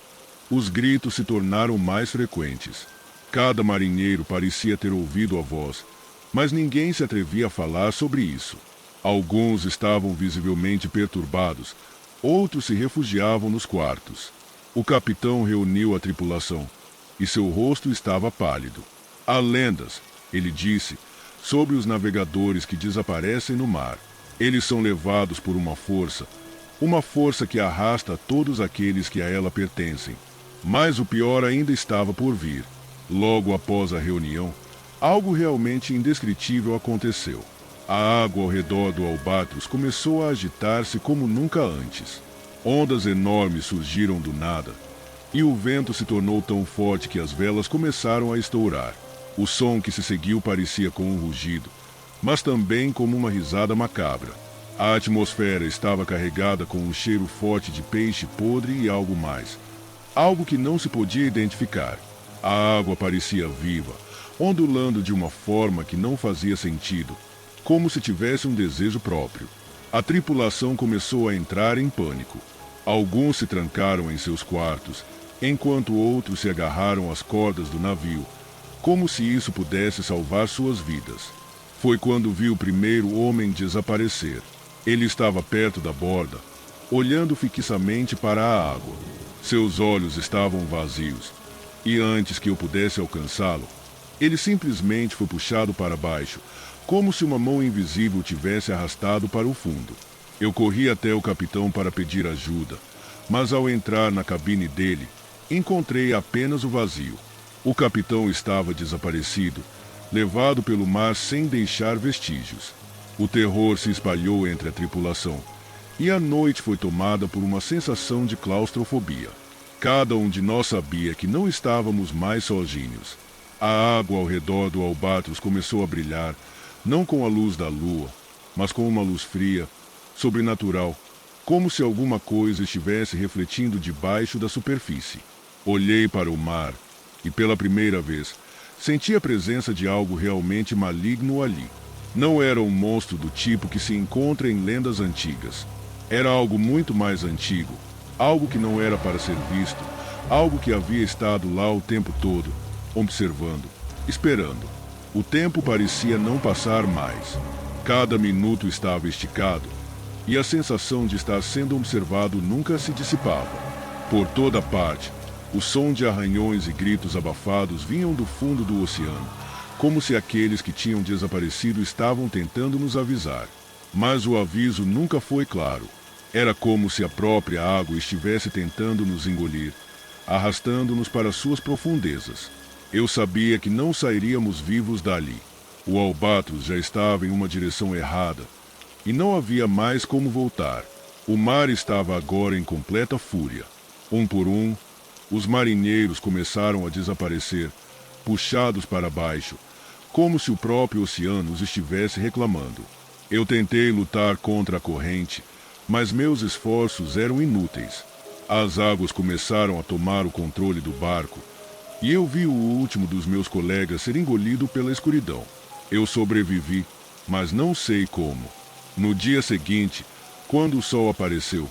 os gritos se tornaram mais frequentes. Cada marinheiro parecia ter ouvido a voz, mas ninguém se atrevia a falar sobre isso. Alguns estavam visivelmente perturbados, outros se refugiavam nos quartos. O capitão reuniu a tripulação, e seu rosto estava pálido. "Há lendas", ele disse, "sobre os navegadores que desaparecem no mar. Eles são levados por uma força que arrasta todos aqueles que a ela pertencem. Mas o pior ainda estava por vir. Logo após a reunião, algo realmente indescritível aconteceu. A água ao redor do Albatros começou a agitar-se como nunca antes. Ondas enormes surgiram do nada, e o vento se tornou tão forte que as velas começaram a estourar. O som que se seguiu parecia como um rugido, mas também como uma risada macabra. A atmosfera estava carregada com um cheiro forte de peixe podre e algo mais. Algo que não se podia identificar. A água parecia viva, ondulando de uma forma que não fazia sentido, como se tivesse um desejo próprio. A tripulação começou a entrar em pânico. Alguns se trancaram em seus quartos, enquanto outros se agarraram às cordas do navio, como se isso pudesse salvar suas vidas. Foi quando vi o primeiro homem desaparecer. Ele estava perto da borda, olhando fixamente para a água. Seus olhos estavam vazios, e antes que eu pudesse alcançá-lo, ele simplesmente foi puxado para baixo, como se uma mão invisível o tivesse arrastado para o fundo. Eu corri até o capitão para pedir ajuda, mas ao entrar na cabine dele, encontrei apenas o vazio. O capitão estava desaparecido, levado pelo mar sem deixar vestígios. O terror se espalhou entre a tripulação, e a noite foi tomada por uma sensação de claustrofobia. Cada um de nós sabia que não estávamos mais sozinhos. A água ao redor do Albatros começou a brilhar, não com a luz da lua, mas com uma luz fria, sobrenatural, como se alguma coisa estivesse refletindo debaixo da superfície. Olhei para o mar e, pela primeira vez, senti a presença de algo realmente maligno ali. Não era um monstro do tipo que se encontra em lendas antigas. Era algo muito mais antigo, algo que não era para ser visto, algo que havia estado lá o tempo todo, observando, esperando. O tempo parecia não passar mais. Cada minuto estava esticado, e a sensação de estar sendo observado nunca se dissipava. Por toda parte, o som de arranhões e gritos abafados vinham do fundo do oceano, como se aqueles que tinham desaparecido estavam tentando nos avisar. Mas o aviso nunca foi claro. Era como se a própria água estivesse tentando nos engolir, arrastando-nos para suas profundezas. Eu sabia que não sairíamos vivos dali. O albatros já estava em uma direção errada, e não havia mais como voltar. O mar estava agora em completa fúria. Um por um, os marinheiros começaram a desaparecer, puxados para baixo, como se o próprio oceano os estivesse reclamando. Eu tentei lutar contra a corrente, mas meus esforços eram inúteis. As águas começaram a tomar o controle do barco, e eu vi o último dos meus colegas ser engolido pela escuridão. Eu sobrevivi, mas não sei como. No dia seguinte, quando o sol apareceu,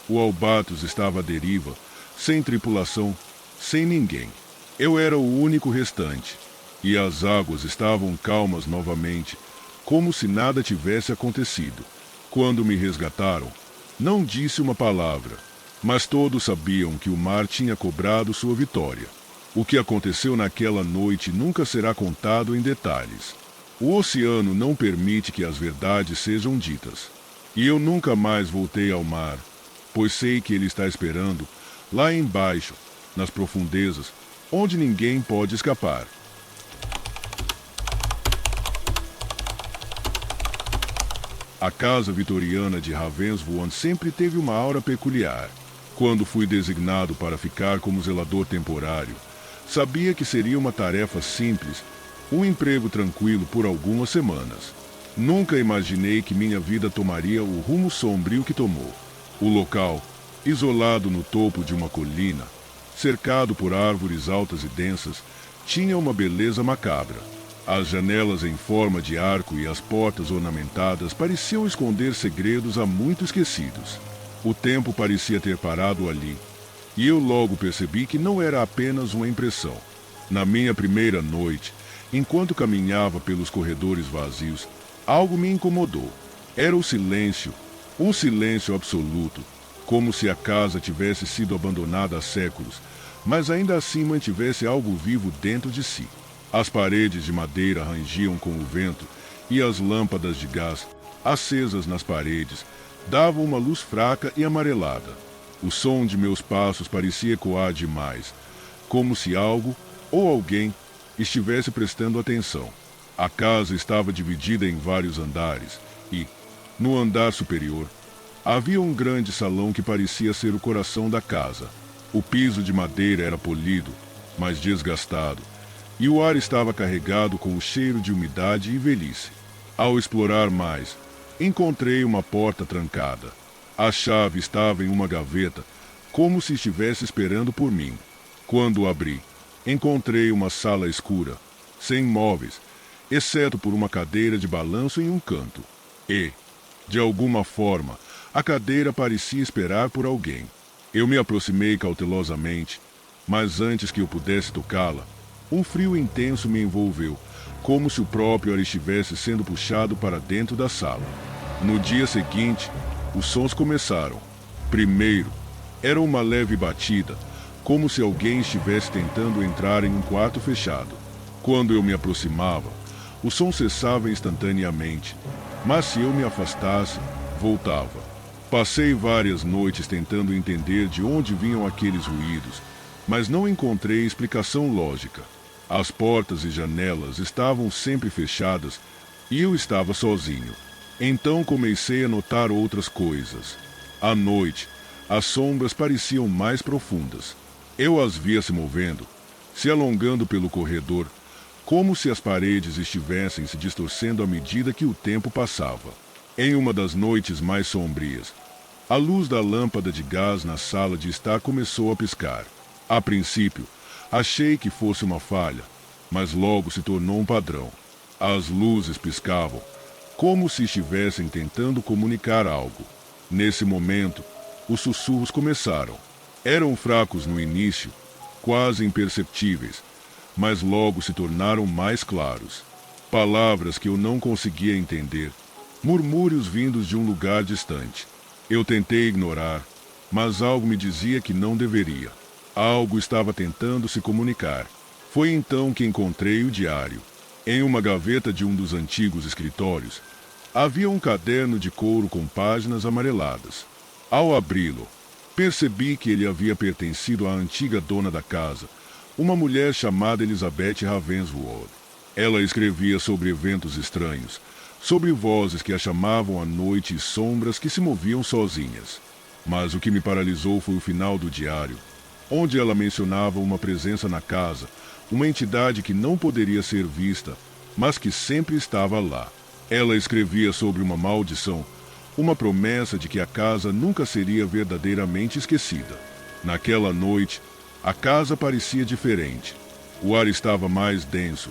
o albatros estava à deriva, sem tripulação, sem ninguém. Eu era o único restante, e as águas estavam calmas novamente, como se nada tivesse acontecido. Quando me resgataram, não disse uma palavra, mas todos sabiam que o mar tinha cobrado sua vitória. O que aconteceu naquela noite nunca será contado em detalhes. O oceano não permite que as verdades sejam ditas. E eu nunca mais voltei ao mar, pois sei que ele está esperando lá embaixo, nas profundezas, onde ninguém pode escapar. A casa vitoriana de Ravenswood sempre teve uma aura peculiar. Quando fui designado para ficar como zelador temporário, sabia que seria uma tarefa simples, um emprego tranquilo por algumas semanas. Nunca imaginei que minha vida tomaria o rumo sombrio que tomou. O local, isolado no topo de uma colina, cercado por árvores altas e densas, tinha uma beleza macabra. As janelas em forma de arco e as portas ornamentadas pareciam esconder segredos há muito esquecidos. O tempo parecia ter parado ali, e eu logo percebi que não era apenas uma impressão. Na minha primeira noite, enquanto caminhava pelos corredores vazios, algo me incomodou. Era o silêncio, um silêncio absoluto, como se a casa tivesse sido abandonada há séculos, mas ainda assim mantivesse algo vivo dentro de si. As paredes de madeira rangiam com o vento e as lâmpadas de gás, acesas nas paredes, davam uma luz fraca e amarelada. O som de meus passos parecia ecoar demais, como se algo ou alguém estivesse prestando atenção. A casa estava dividida em vários andares e, no andar superior, havia um grande salão que parecia ser o coração da casa. O piso de madeira era polido, mas desgastado, e o ar estava carregado com o cheiro de umidade e velhice. Ao explorar mais, encontrei uma porta trancada. A chave estava em uma gaveta, como se estivesse esperando por mim. Quando abri, encontrei uma sala escura, sem móveis, exceto por uma cadeira de balanço em um canto. E, de alguma forma, a cadeira parecia esperar por alguém. Eu me aproximei cautelosamente, mas antes que eu pudesse tocá-la, um frio intenso me envolveu, como se o próprio ar estivesse sendo puxado para dentro da sala. No dia seguinte, os sons começaram. Primeiro, era uma leve batida, como se alguém estivesse tentando entrar em um quarto fechado. Quando eu me aproximava, o som cessava instantaneamente, mas se eu me afastasse, voltava. Passei várias noites tentando entender de onde vinham aqueles ruídos, mas não encontrei explicação lógica. As portas e janelas estavam sempre fechadas e eu estava sozinho. Então comecei a notar outras coisas. À noite, as sombras pareciam mais profundas. Eu as via se movendo, se alongando pelo corredor, como se as paredes estivessem se distorcendo à medida que o tempo passava. Em uma das noites mais sombrias, A luz da lâmpada de gás na sala de estar começou a piscar. A princípio, achei que fosse uma falha, mas logo se tornou um padrão. As luzes piscavam, como se estivessem tentando comunicar algo. Nesse momento, os sussurros começaram. Eram fracos no início, quase imperceptíveis, mas logo se tornaram mais claros. Palavras que eu não conseguia entender, murmúrios vindos de um lugar distante. Eu tentei ignorar, mas algo me dizia que não deveria. Algo estava tentando se comunicar. Foi então que encontrei o diário. Em uma gaveta de um dos antigos escritórios, havia um caderno de couro com páginas amareladas. Ao abri-lo, percebi que ele havia pertencido à antiga dona da casa, uma mulher chamada Elizabeth Ravenswood. Ela escrevia sobre eventos estranhos, sobre vozes que a chamavam à noite e sombras que se moviam sozinhas. Mas o que me paralisou foi o final do diário, onde ela mencionava uma presença na casa, uma entidade que não poderia ser vista, mas que sempre estava lá. Ela escrevia sobre uma maldição, uma promessa de que a casa nunca seria verdadeiramente esquecida. Naquela noite, a casa parecia diferente. O ar estava mais denso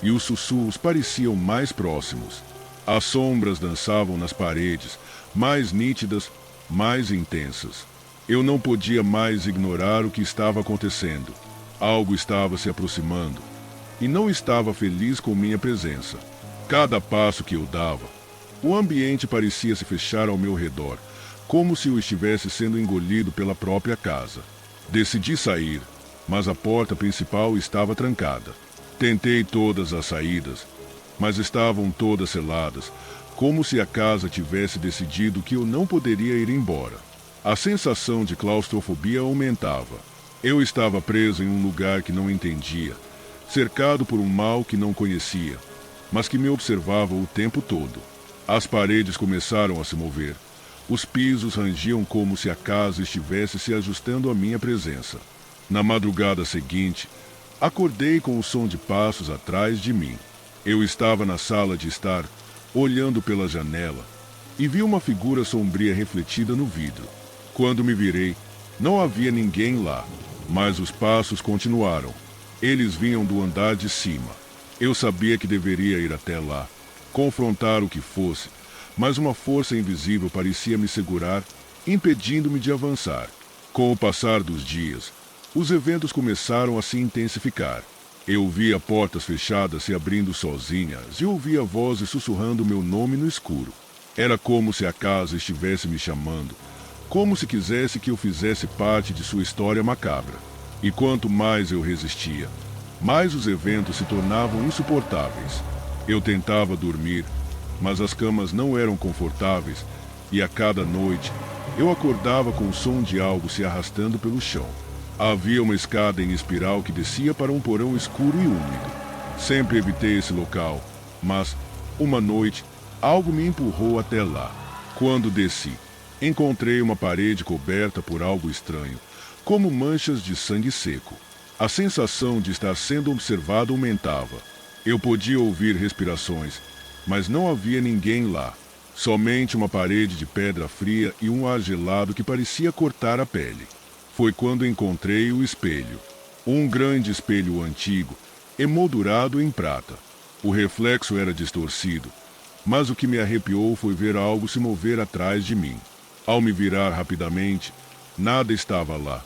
e os sussurros pareciam mais próximos. As sombras dançavam nas paredes, mais nítidas, mais intensas. Eu não podia mais ignorar o que estava acontecendo. Algo estava se aproximando, e não estava feliz com minha presença. Cada passo que eu dava, o ambiente parecia se fechar ao meu redor, como se eu estivesse sendo engolido pela própria casa. Decidi sair, mas a porta principal estava trancada. Tentei todas as saídas, mas estavam todas seladas, como se a casa tivesse decidido que eu não poderia ir embora. A sensação de claustrofobia aumentava. Eu estava preso em um lugar que não entendia, cercado por um mal que não conhecia, mas que me observava o tempo todo. As paredes começaram a se mover. Os pisos rangiam como se a casa estivesse se ajustando à minha presença. Na madrugada seguinte, acordei com o som de passos atrás de mim. Eu estava na sala de estar, olhando pela janela, e vi uma figura sombria refletida no vidro. Quando me virei, não havia ninguém lá, mas os passos continuaram. Eles vinham do andar de cima. Eu sabia que deveria ir até lá, confrontar o que fosse, mas uma força invisível parecia me segurar, impedindo-me de avançar. Com o passar dos dias, os eventos começaram a se intensificar. Eu via portas fechadas se abrindo sozinhas e ouvia vozes sussurrando meu nome no escuro. Era como se a casa estivesse me chamando, como se quisesse que eu fizesse parte de sua história macabra. E quanto mais eu resistia, mais os eventos se tornavam insuportáveis. Eu tentava dormir, mas as camas não eram confortáveis e a cada noite eu acordava com o som de algo se arrastando pelo chão. Havia uma escada em espiral que descia para um porão escuro e úmido. Sempre evitei esse local, mas, uma noite, algo me empurrou até lá. Quando desci, encontrei uma parede coberta por algo estranho, como manchas de sangue seco. A sensação de estar sendo observado aumentava. Eu podia ouvir respirações, mas não havia ninguém lá. Somente uma parede de pedra fria e um ar gelado que parecia cortar a pele. Foi quando encontrei o espelho. Um grande espelho antigo, emoldurado em prata. O reflexo era distorcido, mas o que me arrepiou foi ver algo se mover atrás de mim. Ao me virar rapidamente, nada estava lá,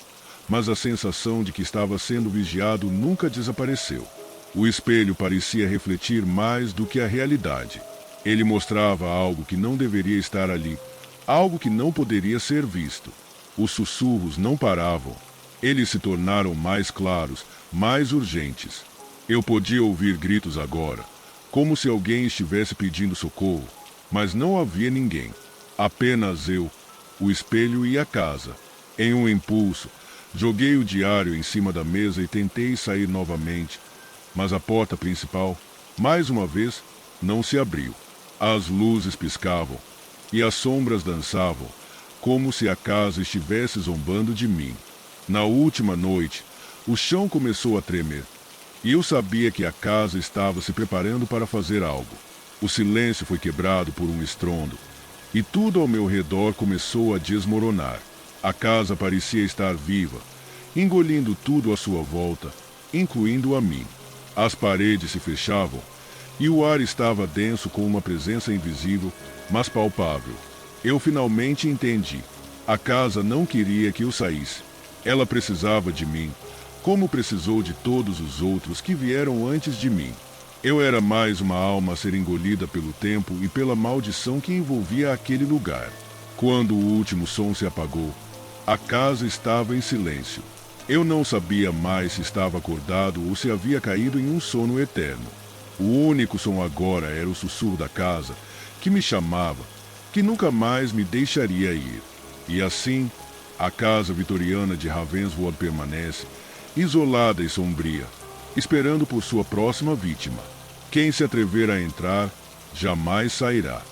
mas a sensação de que estava sendo vigiado nunca desapareceu. O espelho parecia refletir mais do que a realidade. Ele mostrava algo que não deveria estar ali, algo que não poderia ser visto. Os sussurros não paravam. Eles se tornaram mais claros, mais urgentes. Eu podia ouvir gritos agora, como se alguém estivesse pedindo socorro, mas não havia ninguém. Apenas eu, o espelho e a casa. Em um impulso, joguei o diário em cima da mesa e tentei sair novamente, mas a porta principal, mais uma vez, não se abriu. As luzes piscavam e as sombras dançavam, como se a casa estivesse zombando de mim. Na última noite, o chão começou a tremer, e eu sabia que a casa estava se preparando para fazer algo. O silêncio foi quebrado por um estrondo, e tudo ao meu redor começou a desmoronar. A casa parecia estar viva, engolindo tudo à sua volta, incluindo a mim. As paredes se fechavam e o ar estava denso com uma presença invisível, mas palpável. Eu finalmente entendi. A casa não queria que eu saísse. Ela precisava de mim, como precisou de todos os outros que vieram antes de mim. Eu era mais uma alma a ser engolida pelo tempo e pela maldição que envolvia aquele lugar. Quando o último som se apagou, a casa estava em silêncio. Eu não sabia mais se estava acordado ou se havia caído em um sono eterno. O único som agora era o sussurro da casa, que me chamava, que nunca mais me deixaria ir. E assim, a casa vitoriana de Ravenswood permanece, isolada e sombria, esperando por sua próxima vítima. Quem se atrever a entrar, jamais sairá.